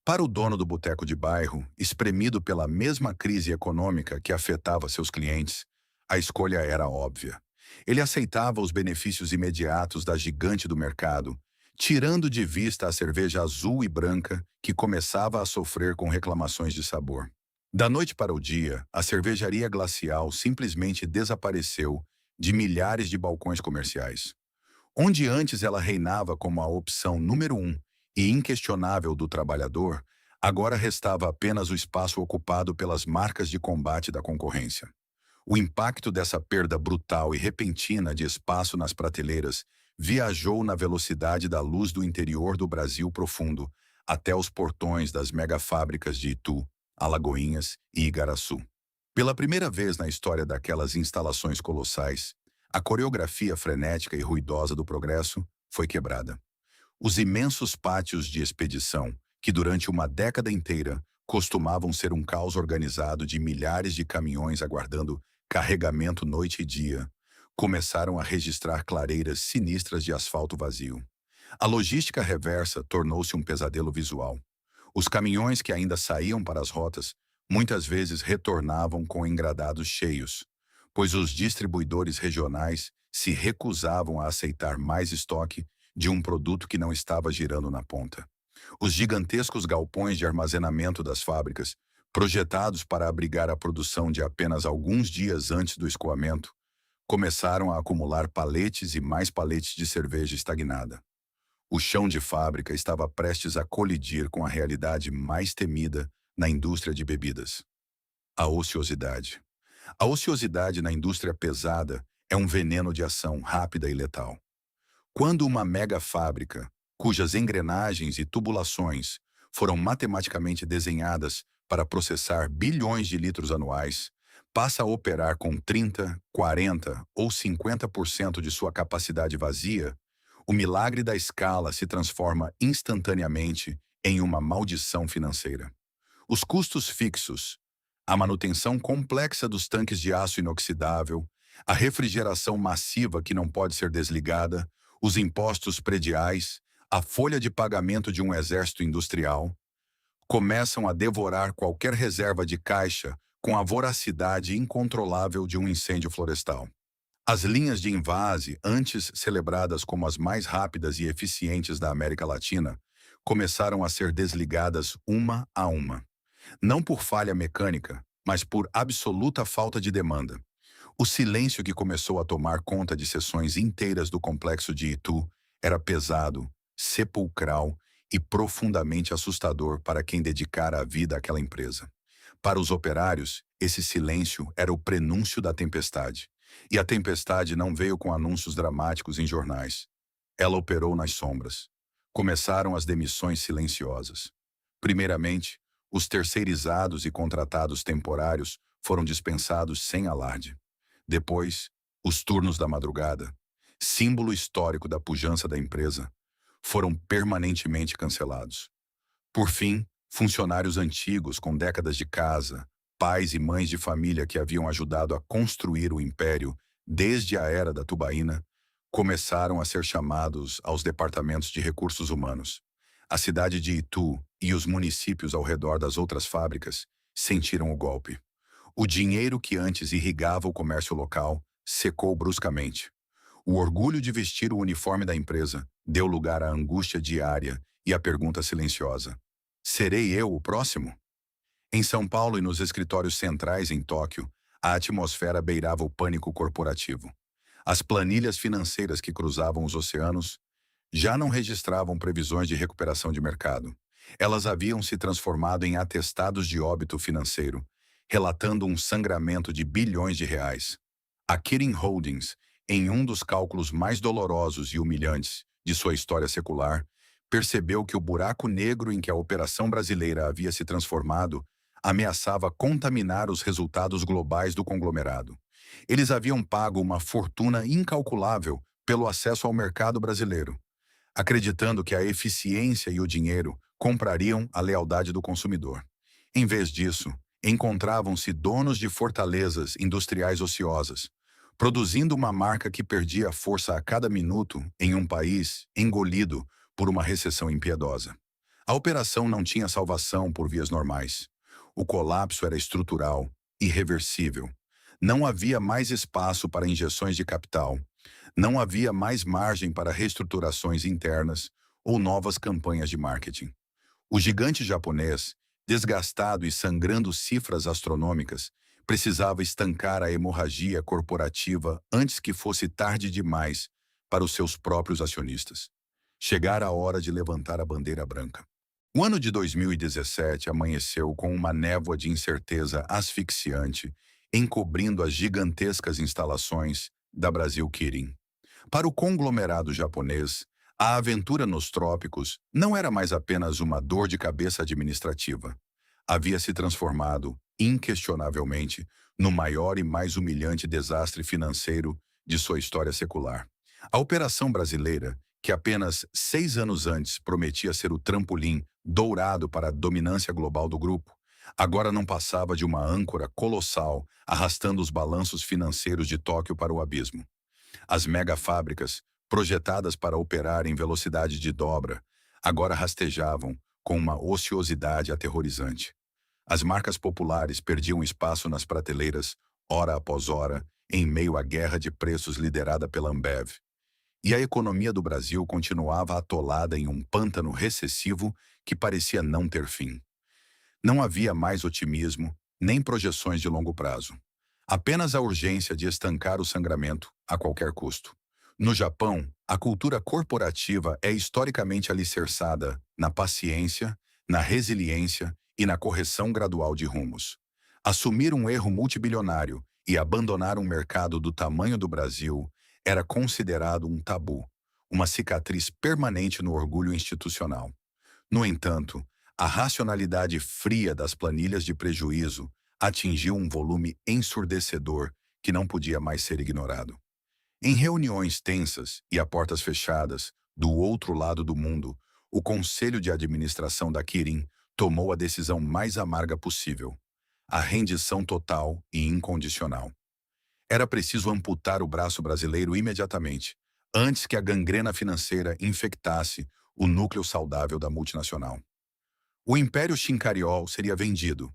Para o dono do boteco de bairro, espremido pela mesma crise econômica que afetava seus clientes, a escolha era óbvia. Ele aceitava os benefícios imediatos da gigante do mercado, tirando de vista a cerveja azul e branca que começava a sofrer com reclamações de sabor. Da noite para o dia, a cervejaria Glacial simplesmente desapareceu de milhares de balcões comerciais. Onde antes ela reinava como a opção número um e inquestionável do trabalhador, agora restava apenas o espaço ocupado pelas marcas de combate da concorrência. O impacto dessa perda brutal e repentina de espaço nas prateleiras viajou na velocidade da luz do interior do Brasil profundo até os portões das megafábricas de Itu, Alagoinhas e Igaraçu. Pela primeira vez na história daquelas instalações colossais, a coreografia frenética e ruidosa do progresso foi quebrada. Os imensos pátios de expedição, que durante uma década inteira costumavam ser um caos organizado de milhares de caminhões aguardando carregamento noite e dia, começaram a registrar clareiras sinistras de asfalto vazio. A logística reversa tornou-se um pesadelo visual. Os caminhões que ainda saíam para as rotas muitas vezes retornavam com engradados cheios, pois os distribuidores regionais se recusavam a aceitar mais estoque de um produto que não estava girando na ponta. Os gigantescos galpões de armazenamento das fábricas, projetados para abrigar a produção de apenas alguns dias antes do escoamento, começaram a acumular paletes e mais paletes de cerveja estagnada. O chão de fábrica estava prestes a colidir com a realidade mais temida na indústria de bebidas: a ociosidade. A ociosidade na indústria pesada é um veneno de ação rápida e letal. Quando uma mega fábrica, cujas engrenagens e tubulações foram matematicamente desenhadas para processar bilhões de litros anuais, passa a operar com 30, 40 ou 50% de sua capacidade vazia, o milagre da escala se transforma instantaneamente em uma maldição financeira. Os custos fixos, a manutenção complexa dos tanques de aço inoxidável, a refrigeração massiva que não pode ser desligada, os impostos prediais, a folha de pagamento de um exército industrial, começam a devorar qualquer reserva de caixa com a voracidade incontrolável de um incêndio florestal. As linhas de invase, antes celebradas como as mais rápidas e eficientes da América Latina, começaram a ser desligadas uma a uma. Não por falha mecânica, mas por absoluta falta de demanda. O silêncio que começou a tomar conta de seções inteiras do complexo de Itu era pesado, sepulcral e profundamente assustador para quem dedicara a vida àquela empresa. Para os operários, esse silêncio era o prenúncio da tempestade. E a tempestade não veio com anúncios dramáticos em jornais. Ela operou nas sombras. Começaram as demissões silenciosas. Primeiramente, os terceirizados e contratados temporários foram dispensados sem alarde. Depois, os turnos da madrugada, símbolo histórico da pujança da empresa, foram permanentemente cancelados. Por fim, funcionários antigos com décadas de casa, pais e mães de família que haviam ajudado a construir o império desde a era da tubaína, começaram a ser chamados aos departamentos de recursos humanos. A cidade de Itu e os municípios ao redor das outras fábricas sentiram o golpe. O dinheiro que antes irrigava o comércio local secou bruscamente. O orgulho de vestir o uniforme da empresa deu lugar à angústia diária e à pergunta silenciosa: serei eu o próximo? Em São Paulo e nos escritórios centrais em Tóquio, a atmosfera beirava o pânico corporativo. As planilhas financeiras que cruzavam os oceanos já não registravam previsões de recuperação de mercado. Elas haviam se transformado em atestados de óbito financeiro, relatando um sangramento de bilhões de reais. A Kirin Holdings, em um dos cálculos mais dolorosos e humilhantes de sua história secular, percebeu que o buraco negro em que a operação brasileira havia se transformado ameaçava contaminar os resultados globais do conglomerado. Eles haviam pago uma fortuna incalculável pelo acesso ao mercado brasileiro, acreditando que a eficiência e o dinheiro comprariam a lealdade do consumidor. Em vez disso, encontravam-se donos de fortalezas industriais ociosas, produzindo uma marca que perdia força a cada minuto em um país engolido por uma recessão impiedosa. A operação não tinha salvação por vias normais. O colapso era estrutural, irreversível. Não havia mais espaço para injeções de capital. Não havia mais margem para reestruturações internas ou novas campanhas de marketing. O gigante japonês, desgastado e sangrando cifras astronômicas, precisava estancar a hemorragia corporativa antes que fosse tarde demais para os seus próprios acionistas. Chegara a hora de levantar a bandeira branca. O ano de 2017 amanheceu com uma névoa de incerteza asfixiante, encobrindo as gigantescas instalações da Brasil Kirin. Para o conglomerado japonês, a aventura nos trópicos não era mais apenas uma dor de cabeça administrativa. Havia se transformado, inquestionavelmente, no maior e mais humilhante desastre financeiro de sua história secular. A operação brasileira, que apenas 6 anos antes prometia ser o trampolim dourado para a dominância global do grupo, agora não passava de uma âncora colossal arrastando os balanços financeiros de Tóquio para o abismo. As megafábricas, projetadas para operar em velocidade de dobra, agora rastejavam com uma ociosidade aterrorizante. As marcas populares perdiam espaço nas prateleiras, hora após hora, em meio à guerra de preços liderada pela Ambev. E a economia do Brasil continuava atolada em um pântano recessivo que parecia não ter fim. Não havia mais otimismo, nem projeções de longo prazo. Apenas a urgência de estancar o sangramento a qualquer custo. No Japão, a cultura corporativa é historicamente alicerçada na paciência, na resiliência e na correção gradual de rumos. Assumir um erro multibilionário e abandonar um mercado do tamanho do Brasil era considerado um tabu, uma cicatriz permanente no orgulho institucional. No entanto, a racionalidade fria das planilhas de prejuízo atingiu um volume ensurdecedor que não podia mais ser ignorado. Em reuniões tensas e a portas fechadas, do outro lado do mundo, o Conselho de Administração da Kirin tomou a decisão mais amarga possível: a rendição total e incondicional. Era preciso amputar o braço brasileiro imediatamente, antes que a gangrena financeira infectasse o núcleo saudável da multinacional. O Império Schincariol seria vendido.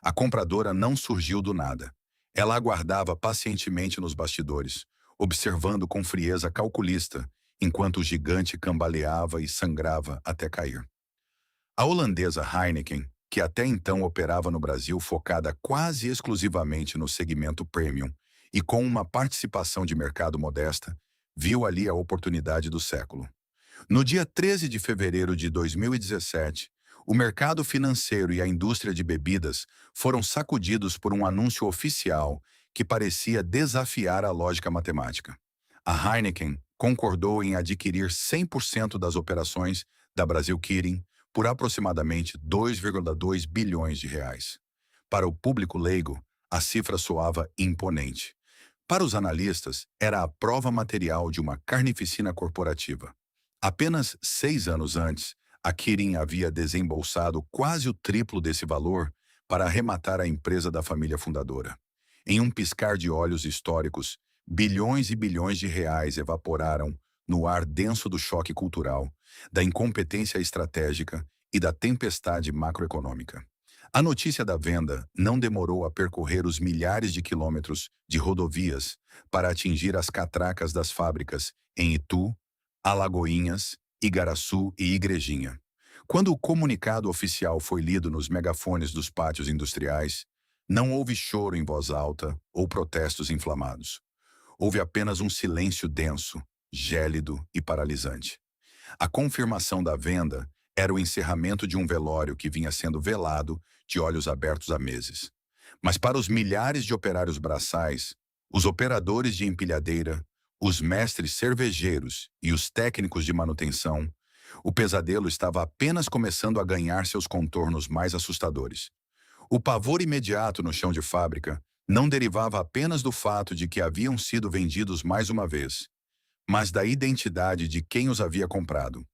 A compradora não surgiu do nada. Ela aguardava pacientemente nos bastidores, observando com frieza calculista, enquanto o gigante cambaleava e sangrava até cair. A holandesa Heineken, que até então operava no Brasil focada quase exclusivamente no segmento premium e com uma participação de mercado modesta, viu ali a oportunidade do século. No dia 13 de fevereiro de 2017, o mercado financeiro e a indústria de bebidas foram sacudidos por um anúncio oficial que parecia desafiar a lógica matemática. A Heineken concordou em adquirir 100% das operações da Brasil Kirin por aproximadamente 2,2 bilhões de reais. Para o público leigo, a cifra soava imponente. Para os analistas, era a prova material de uma carnificina corporativa. Apenas 6 anos antes, a Kirin havia desembolsado quase o triplo desse valor para arrematar a empresa da família fundadora. Em um piscar de olhos históricos, bilhões e bilhões de reais evaporaram no ar denso do choque cultural, da incompetência estratégica e da tempestade macroeconômica. A notícia da venda não demorou a percorrer os milhares de quilômetros de rodovias para atingir as catracas das fábricas em Itu, Alagoinhas, Igaraçu e Igrejinha. Quando o comunicado oficial foi lido nos megafones dos pátios industriais, não houve choro em voz alta ou protestos inflamados. Houve apenas um silêncio denso, gélido e paralisante. A confirmação da venda era o encerramento de um velório que vinha sendo velado de olhos abertos há meses. Mas para os milhares de operários braçais, os operadores de empilhadeira, os mestres cervejeiros e os técnicos de manutenção, o pesadelo estava apenas começando a ganhar seus contornos mais assustadores. O pavor imediato no chão de fábrica não derivava apenas do fato de que haviam sido vendidos mais uma vez, mas da identidade de quem os havia comprado.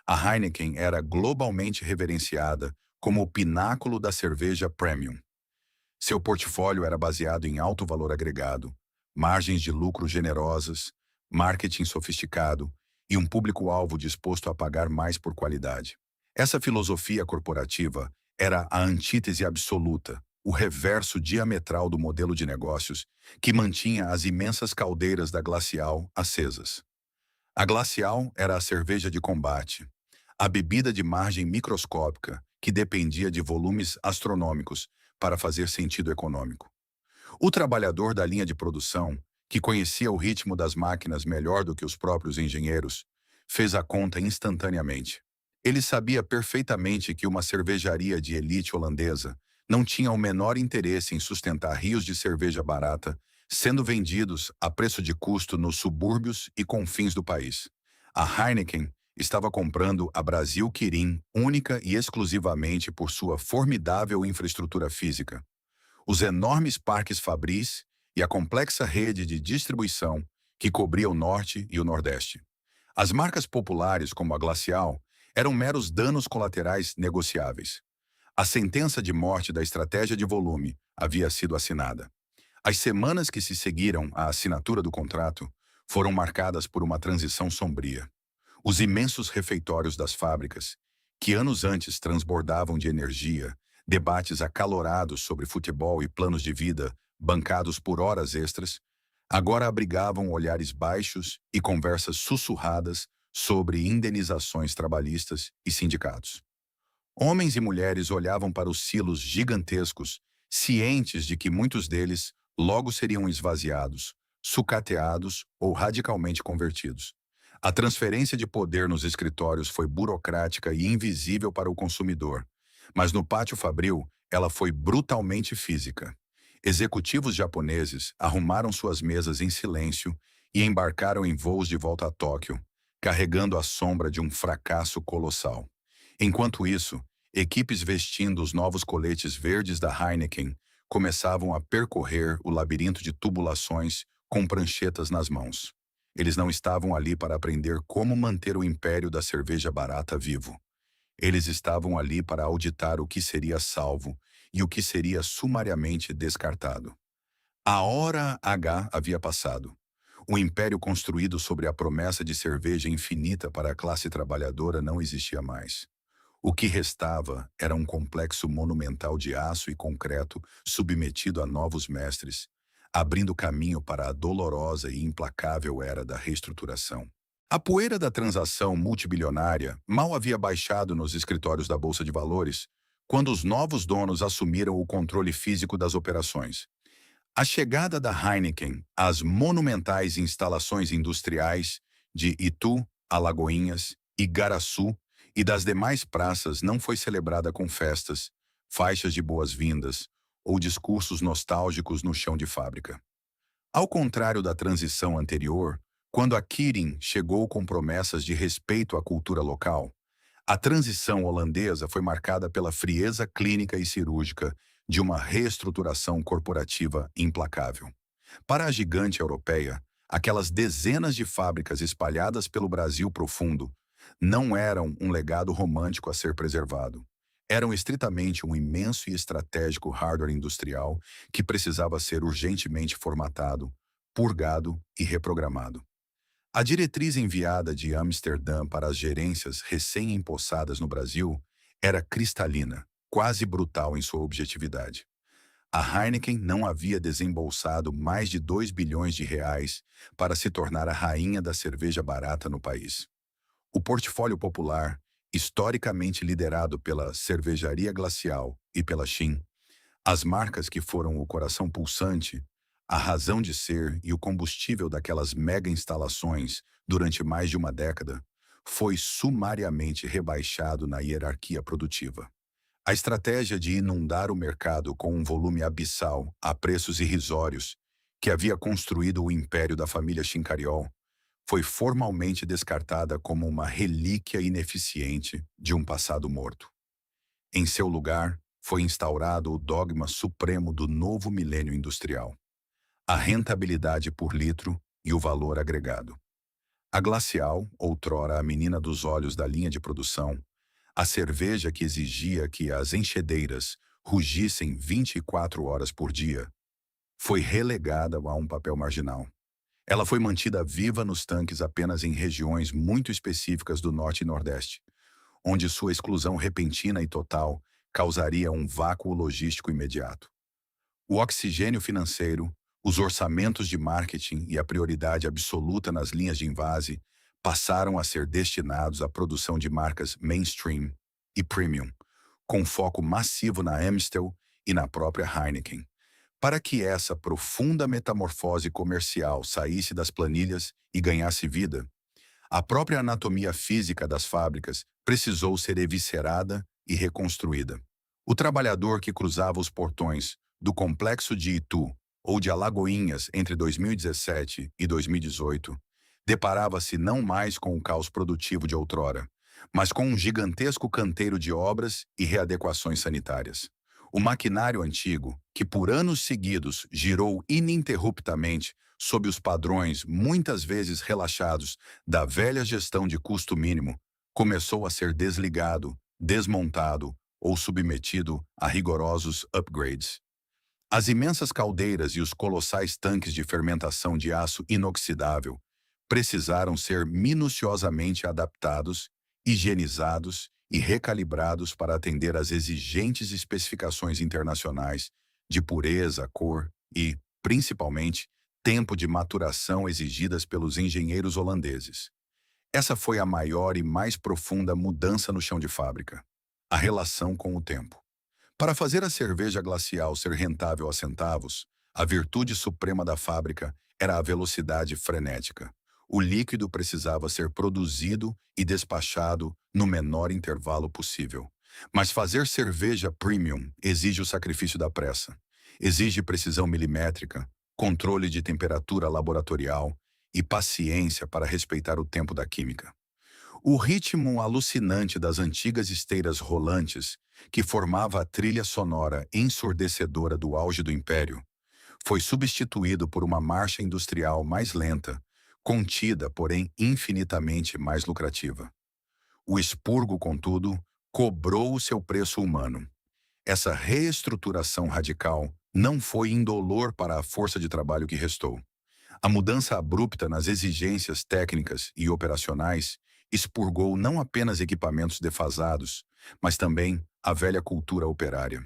A Heineken era globalmente reverenciada como o pináculo da cerveja premium. Seu portfólio era baseado em alto valor agregado, margens de lucro generosas, marketing sofisticado e um público-alvo disposto a pagar mais por qualidade. Essa filosofia corporativa era a antítese absoluta, o reverso diametral do modelo de negócios que mantinha as imensas caldeiras da Glacial acesas. A Glacial era a cerveja de combate, a bebida de margem microscópica que dependia de volumes astronômicos para fazer sentido econômico. O trabalhador da linha de produção, que conhecia o ritmo das máquinas melhor do que os próprios engenheiros, fez a conta instantaneamente. Ele sabia perfeitamente que uma cervejaria de elite holandesa não tinha o menor interesse em sustentar rios de cerveja barata sendo vendidos a preço de custo nos subúrbios e confins do país. A Heineken estava comprando a Brasil Kirin única e exclusivamente por sua formidável infraestrutura física, os enormes parques fabris e a complexa rede de distribuição que cobria o norte e o nordeste. As marcas populares, como a Glacial, eram meros danos colaterais negociáveis. A sentença de morte da estratégia de volume havia sido assinada. As semanas que se seguiram à assinatura do contrato foram marcadas por uma transição sombria. Os imensos refeitórios das fábricas, que anos antes transbordavam de energia, debates acalorados sobre futebol e planos de vida, bancados por horas extras, agora abrigavam olhares baixos e conversas sussurradas sobre indenizações trabalhistas e sindicatos. Homens e mulheres olhavam para os silos gigantescos, cientes de que muitos deles logo seriam esvaziados, sucateados ou radicalmente convertidos. A transferência de poder nos escritórios foi burocrática e invisível para o consumidor, mas no pátio fabril ela foi brutalmente física. Executivos japoneses arrumaram suas mesas em silêncio e embarcaram em voos de volta a Tóquio, carregando a sombra de um fracasso colossal. Enquanto isso, equipes vestindo os novos coletes verdes da Heineken começavam a percorrer o labirinto de tubulações com pranchetas nas mãos. Eles não estavam ali para aprender como manter o império da cerveja barata vivo. Eles estavam ali para auditar o que seria salvo e o que seria sumariamente descartado. A hora H havia passado. O império construído sobre a promessa de cerveja infinita para a classe trabalhadora não existia mais. O que restava era um complexo monumental de aço e concreto submetido a novos mestres, abrindo caminho para a dolorosa e implacável era da reestruturação. A poeira da transação multibilionária mal havia baixado nos escritórios da Bolsa de Valores quando os novos donos assumiram o controle físico das operações. A chegada da Heineken às monumentais instalações industriais de Itu, Alagoinhas, Igaraçu e das demais praças não foi celebrada com festas, faixas de boas-vindas ou discursos nostálgicos no chão de fábrica. Ao contrário da transição anterior, quando a Kirin chegou com promessas de respeito à cultura local, a transição holandesa foi marcada pela frieza clínica e cirúrgica de uma reestruturação corporativa implacável. Para a gigante europeia, aquelas dezenas de fábricas espalhadas pelo Brasil profundo não eram um legado romântico a ser preservado. Eram estritamente um imenso e estratégico hardware industrial que precisava ser urgentemente formatado, purgado e reprogramado. A diretriz enviada de Amsterdã para as gerências recém-empossadas no Brasil era cristalina: quase brutal em sua objetividade. A Heineken não havia desembolsado mais de 2 bilhões de reais para se tornar a rainha da cerveja barata no país. O portfólio popular, historicamente liderado pela Cervejaria Glacial e pela Shin, as marcas que foram o coração pulsante, a razão de ser e o combustível daquelas mega instalações durante mais de uma década, foi sumariamente rebaixado na hierarquia produtiva. A estratégia de inundar o mercado com um volume abissal a preços irrisórios, que havia construído o império da família Chincariol, foi formalmente descartada como uma relíquia ineficiente de um passado morto. Em seu lugar, foi instaurado o dogma supremo do novo milênio industrial: a rentabilidade por litro e o valor agregado. A Glacial, outrora a menina dos olhos da linha de produção, a cerveja que exigia que as enchedeiras rugissem 24 horas por dia, foi relegada a um papel marginal. Ela foi mantida viva nos tanques apenas em regiões muito específicas do Norte e Nordeste, onde sua exclusão repentina e total causaria um vácuo logístico imediato. O oxigênio financeiro, os orçamentos de marketing e a prioridade absoluta nas linhas de envase passaram a ser destinados à produção de marcas mainstream e premium, com foco massivo na Amstel e na própria Heineken. Para que essa profunda metamorfose comercial saísse das planilhas e ganhasse vida, a própria anatomia física das fábricas precisou ser eviscerada e reconstruída. O trabalhador que cruzava os portões do complexo de Itu ou de Alagoinhas entre 2017 e 2018 deparava-se não mais com o caos produtivo de outrora, mas com um gigantesco canteiro de obras e readequações sanitárias. O maquinário antigo, que por anos seguidos girou ininterruptamente sob os padrões muitas vezes relaxados da velha gestão de custo mínimo, começou a ser desligado, desmontado ou submetido a rigorosos upgrades. As imensas caldeiras e os colossais tanques de fermentação de aço inoxidável precisaram ser minuciosamente adaptados, higienizados e recalibrados para atender às exigentes especificações internacionais de pureza, cor e, principalmente, tempo de maturação exigidas pelos engenheiros holandeses. Essa foi a maior e mais profunda mudança no chão de fábrica: a relação com o tempo. Para fazer a cerveja glacial ser rentável a centavos, a virtude suprema da fábrica era a velocidade frenética. O líquido precisava ser produzido e despachado no menor intervalo possível. Mas fazer cerveja premium exige o sacrifício da pressa. Exige precisão milimétrica, controle de temperatura laboratorial e paciência para respeitar o tempo da química. O ritmo alucinante das antigas esteiras rolantes, que formava a trilha sonora ensurdecedora do auge do Império, foi substituído por uma marcha industrial mais lenta, contida, porém infinitamente mais lucrativa. O expurgo, contudo, cobrou o seu preço humano. Essa reestruturação radical não foi indolor para a força de trabalho que restou. A mudança abrupta nas exigências técnicas e operacionais expurgou não apenas equipamentos defasados, mas também a velha cultura operária.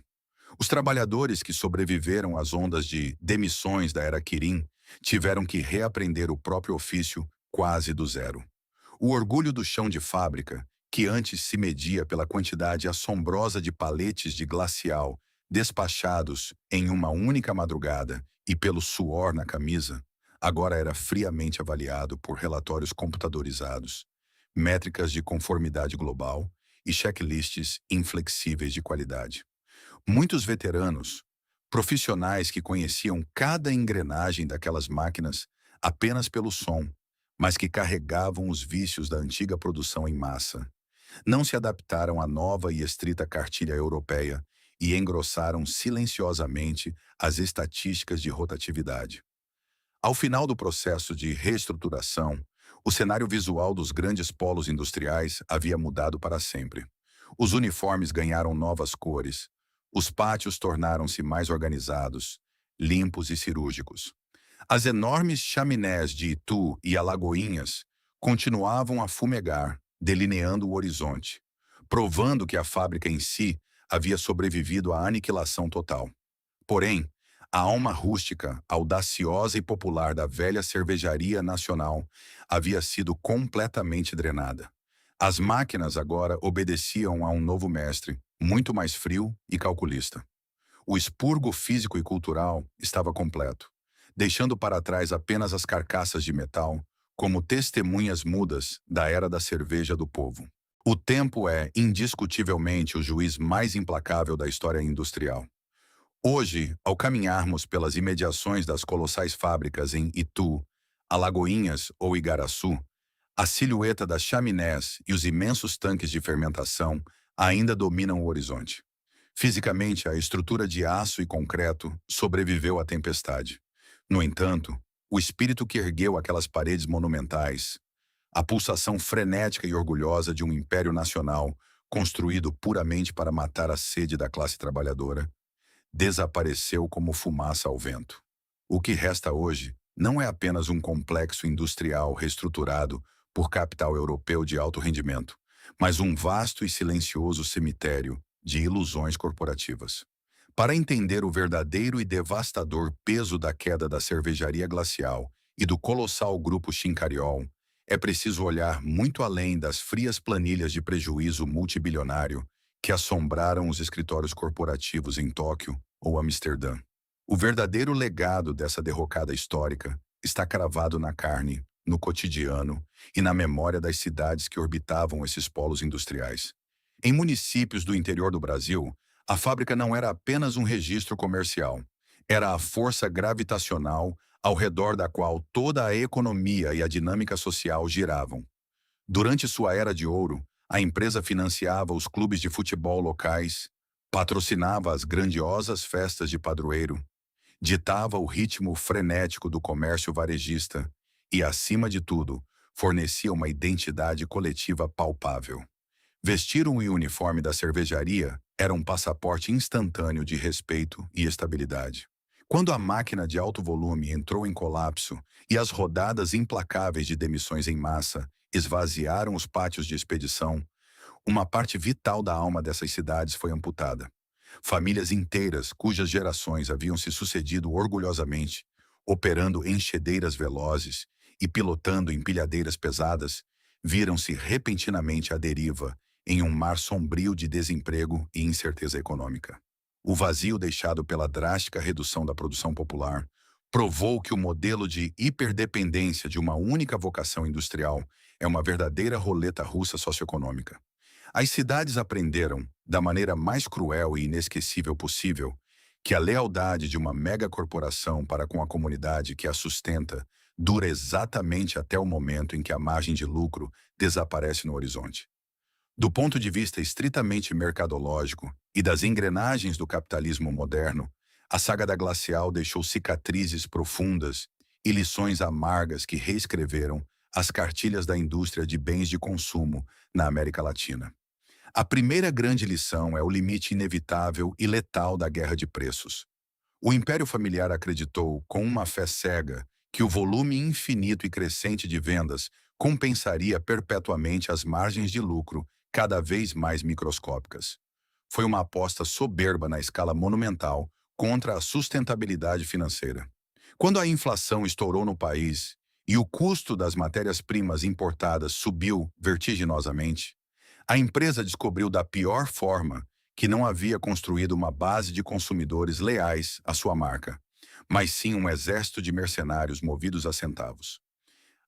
Os trabalhadores que sobreviveram às ondas de demissões da era Quirin tiveram que reaprender o próprio ofício quase do zero. O orgulho do chão de fábrica, que antes se media pela quantidade assombrosa de paletes de glacial despachados em uma única madrugada e pelo suor na camisa, agora era friamente avaliado por relatórios computadorizados, métricas de conformidade global e checklists inflexíveis de qualidade. Muitos veteranos, profissionais que conheciam cada engrenagem daquelas máquinas apenas pelo som, mas que carregavam os vícios da antiga produção em massa, não se adaptaram à nova e estrita cartilha europeia e engrossaram silenciosamente as estatísticas de rotatividade. Ao final do processo de reestruturação, o cenário visual dos grandes polos industriais havia mudado para sempre. Os uniformes ganharam novas cores, os pátios tornaram-se mais organizados, limpos e cirúrgicos. As enormes chaminés de Itu e Alagoinhas continuavam a fumegar, delineando o horizonte, provando que a fábrica em si havia sobrevivido à aniquilação total. Porém, a alma rústica, audaciosa e popular da velha cervejaria nacional havia sido completamente drenada. As máquinas agora obedeciam a um novo mestre, muito mais frio e calculista. O expurgo físico e cultural estava completo, deixando para trás apenas as carcaças de metal, como testemunhas mudas da era da cerveja do povo. O tempo é, indiscutivelmente, o juiz mais implacável da história industrial. Hoje, ao caminharmos pelas imediações das colossais fábricas em Itu, Alagoinhas ou Igaraçu, a silhueta das chaminés e os imensos tanques de fermentação ainda dominam o horizonte. Fisicamente, a estrutura de aço e concreto sobreviveu à tempestade. No entanto, o espírito que ergueu aquelas paredes monumentais, a pulsação frenética e orgulhosa de um império nacional construído puramente para matar a sede da classe trabalhadora, desapareceu como fumaça ao vento. O que resta hoje não é apenas um complexo industrial reestruturado por capital europeu de alto rendimento, mas um vasto e silencioso cemitério de ilusões corporativas. Para entender o verdadeiro e devastador peso da queda da cervejaria glacial e do colossal grupo Chincariol, é preciso olhar muito além das frias planilhas de prejuízo multibilionário que assombraram os escritórios corporativos em Tóquio ou Amsterdã. O verdadeiro legado dessa derrocada histórica está cravado na carne, no cotidiano e na memória das cidades que orbitavam esses polos industriais. Em municípios do interior do Brasil, a fábrica não era apenas um registro comercial, era a força gravitacional ao redor da qual toda a economia e a dinâmica social giravam. Durante sua era de ouro, a empresa financiava os clubes de futebol locais, patrocinava as grandiosas festas de padroeiro, ditava o ritmo frenético do comércio varejista e, acima de tudo, fornecia uma identidade coletiva palpável. Vestir um uniforme da cervejaria era um passaporte instantâneo de respeito e estabilidade. Quando a máquina de alto volume entrou em colapso e as rodadas implacáveis de demissões em massa esvaziaram os pátios de expedição, uma parte vital da alma dessas cidades foi amputada. Famílias inteiras, cujas gerações haviam se sucedido orgulhosamente, operando enxadeiras velozes e pilotando empilhadeiras pesadas, viram-se repentinamente à deriva em um mar sombrio de desemprego e incerteza econômica. O vazio deixado pela drástica redução da produção popular provou que o modelo de hiperdependência de uma única vocação industrial é uma verdadeira roleta russa socioeconômica. As cidades aprenderam, da maneira mais cruel e inesquecível possível, que a lealdade de uma megacorporação para com a comunidade que a sustenta dura exatamente até o momento em que a margem de lucro desaparece no horizonte. Do ponto de vista estritamente mercadológico e das engrenagens do capitalismo moderno, a saga da Glacial deixou cicatrizes profundas e lições amargas que reescreveram as cartilhas da indústria de bens de consumo na América Latina. A primeira grande lição é o limite inevitável e letal da guerra de preços. O Império Familiar acreditou, com uma fé cega, que o volume infinito e crescente de vendas compensaria perpetuamente as margens de lucro cada vez mais microscópicas. Foi uma aposta soberba na escala monumental contra a sustentabilidade financeira. Quando a inflação estourou no país e o custo das matérias-primas importadas subiu vertiginosamente, a empresa descobriu da pior forma que não havia construído uma base de consumidores leais à sua marca, mas sim um exército de mercenários movidos a centavos.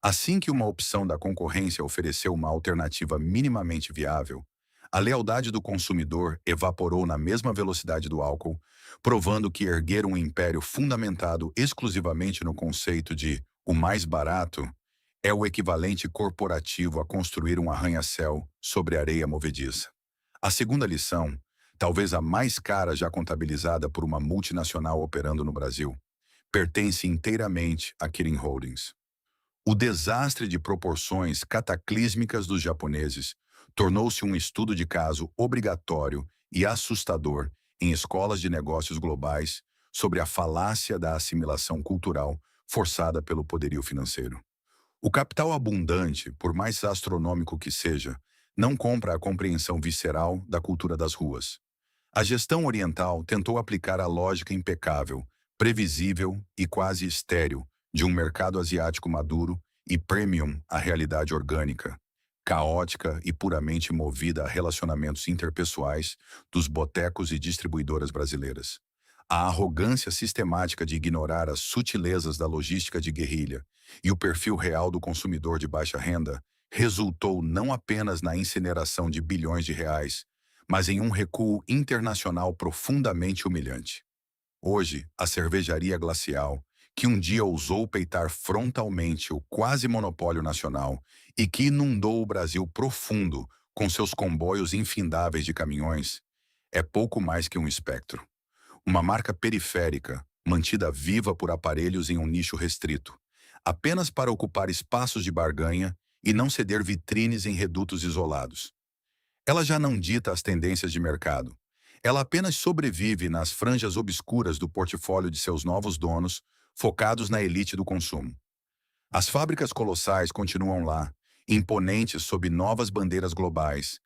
Assim que uma opção da concorrência ofereceu uma alternativa minimamente viável, a lealdade do consumidor evaporou na mesma velocidade do álcool, provando que erguer um império fundamentado exclusivamente no conceito de o mais barato é o equivalente corporativo a construir um arranha-céu sobre areia movediça. A segunda lição, talvez a mais cara já contabilizada por uma multinacional operando no Brasil, pertence inteiramente a Kirin Holdings. O desastre de proporções cataclísmicas dos japoneses tornou-se um estudo de caso obrigatório e assustador em escolas de negócios globais sobre a falácia da assimilação cultural forçada pelo poderio financeiro. O capital abundante, por mais astronômico que seja, não compra a compreensão visceral da cultura das ruas. A gestão oriental tentou aplicar a lógica impecável, previsível e quase estéril de um mercado asiático maduro e premium à realidade orgânica, caótica e puramente movida a relacionamentos interpessoais dos botecos e distribuidoras brasileiras. A arrogância sistemática de ignorar as sutilezas da logística de guerrilha e o perfil real do consumidor de baixa renda resultou não apenas na incineração de bilhões de reais, mas em um recuo internacional profundamente humilhante. Hoje, a cervejaria Glacial, que um dia ousou peitar frontalmente o quase monopólio nacional e que inundou o Brasil profundo com seus comboios infindáveis de caminhões, é pouco mais que um espectro. Uma marca periférica, mantida viva por aparelhos em um nicho restrito, apenas para ocupar espaços de barganha e não ceder vitrines em redutos isolados. Ela já não dita as tendências de mercado. Ela apenas sobrevive nas franjas obscuras do portfólio de seus novos donos, focados na elite do consumo. As fábricas colossais continuam lá, imponentes sob novas bandeiras globais,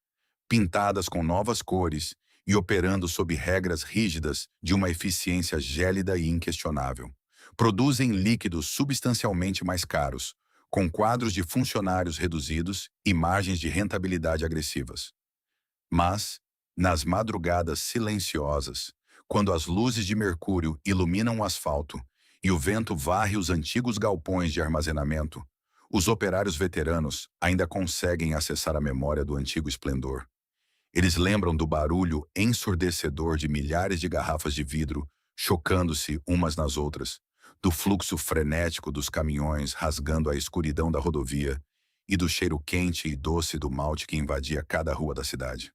pintadas com novas cores e operando sob regras rígidas de uma eficiência gélida e inquestionável. Produzem líquidos substancialmente mais caros, com quadros de funcionários reduzidos e margens de rentabilidade agressivas. Mas, nas madrugadas silenciosas, quando as luzes de mercúrio iluminam o asfalto e o vento varre os antigos galpões de armazenamento, os operários veteranos ainda conseguem acessar a memória do antigo esplendor. Eles lembram do barulho ensurdecedor de milhares de garrafas de vidro chocando-se umas nas outras, do fluxo frenético dos caminhões rasgando a escuridão da rodovia e do cheiro quente e doce do malte que invadia cada rua da cidade.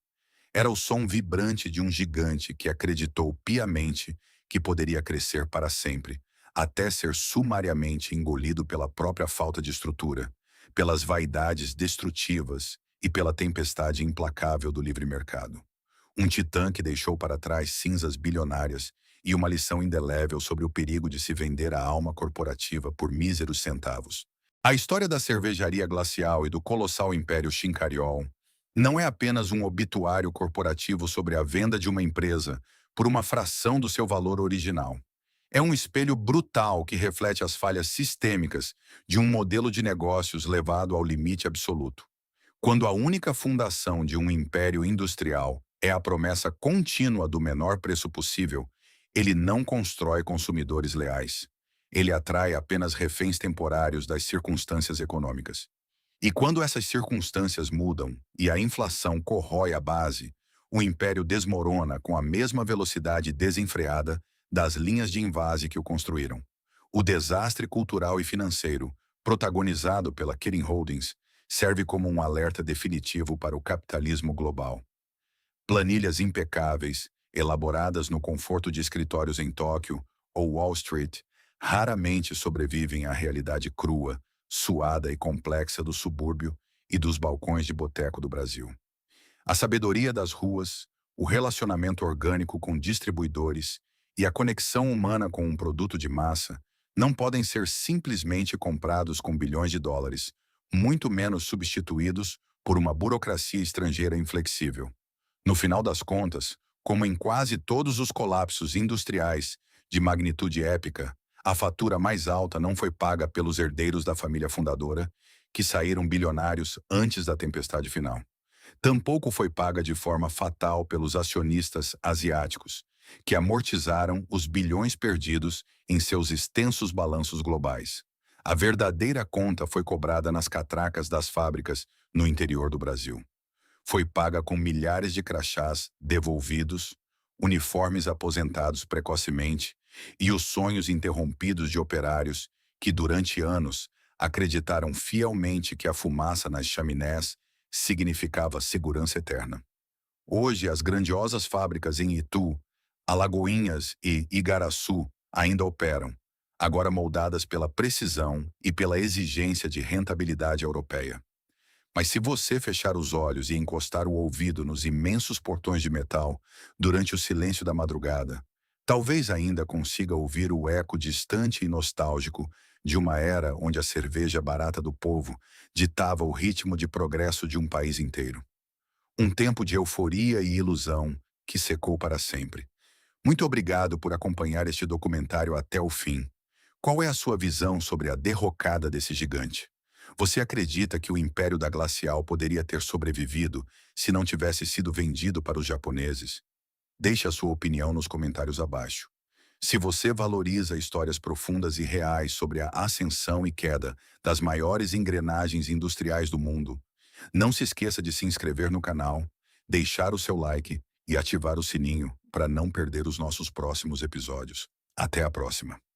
Era o som vibrante de um gigante que acreditou piamente que poderia crescer para sempre, até ser sumariamente engolido pela própria falta de estrutura, pelas vaidades destrutivas e pela tempestade implacável do livre mercado. Um titã que deixou para trás cinzas bilionárias e uma lição indelével sobre o perigo de se vender a alma corporativa por míseros centavos. A história da cervejaria Glacial e do colossal império Chincariol não é apenas um obituário corporativo sobre a venda de uma empresa por uma fração do seu valor original. É um espelho brutal que reflete as falhas sistêmicas de um modelo de negócios levado ao limite absoluto. Quando a única fundação de um império industrial é a promessa contínua do menor preço possível, ele não constrói consumidores leais. Ele atrai apenas reféns temporários das circunstâncias econômicas. E quando essas circunstâncias mudam e a inflação corrói a base, o império desmorona com a mesma velocidade desenfreada das linhas de invase que o construíram. O desastre cultural e financeiro, protagonizado pela Kirin Holdings, serve como um alerta definitivo para o capitalismo global. Planilhas impecáveis, elaboradas no conforto de escritórios em Tóquio ou Wall Street, raramente sobrevivem à realidade crua, suada e complexa do subúrbio e dos balcões de boteco do Brasil. A sabedoria das ruas, o relacionamento orgânico com distribuidores e a conexão humana com um produto de massa não podem ser simplesmente comprados com bilhões de dólares, muito menos substituídos por uma burocracia estrangeira inflexível. No final das contas, como em quase todos os colapsos industriais de magnitude épica, a fatura mais alta não foi paga pelos herdeiros da família fundadora, que saíram bilionários antes da tempestade final. Tampouco foi paga de forma fatal pelos acionistas asiáticos, que amortizaram os bilhões perdidos em seus extensos balanços globais. A verdadeira conta foi cobrada nas catracas das fábricas no interior do Brasil. Foi paga com milhares de crachás devolvidos, uniformes aposentados precocemente e os sonhos interrompidos de operários que, durante anos, acreditaram fielmente que a fumaça nas chaminés significava segurança eterna. Hoje, as grandiosas fábricas em Itu, Alagoinhas e Igaraçu ainda operam, agora moldadas pela precisão e pela exigência de rentabilidade europeia. Mas se você fechar os olhos e encostar o ouvido nos imensos portões de metal durante o silêncio da madrugada, talvez ainda consiga ouvir o eco distante e nostálgico de uma era onde a cerveja barata do povo ditava o ritmo de progresso de um país inteiro. Um tempo de euforia e ilusão que secou para sempre. Muito obrigado por acompanhar este documentário até o fim. Qual é a sua visão sobre a derrocada desse gigante? Você acredita que o Império da Glacial poderia ter sobrevivido se não tivesse sido vendido para os japoneses? Deixe a sua opinião nos comentários abaixo. Se você valoriza histórias profundas e reais sobre a ascensão e queda das maiores engrenagens industriais do mundo, não se esqueça de se inscrever no canal, deixar o seu like e ativar o sininho para não perder os nossos próximos episódios. Até a próxima!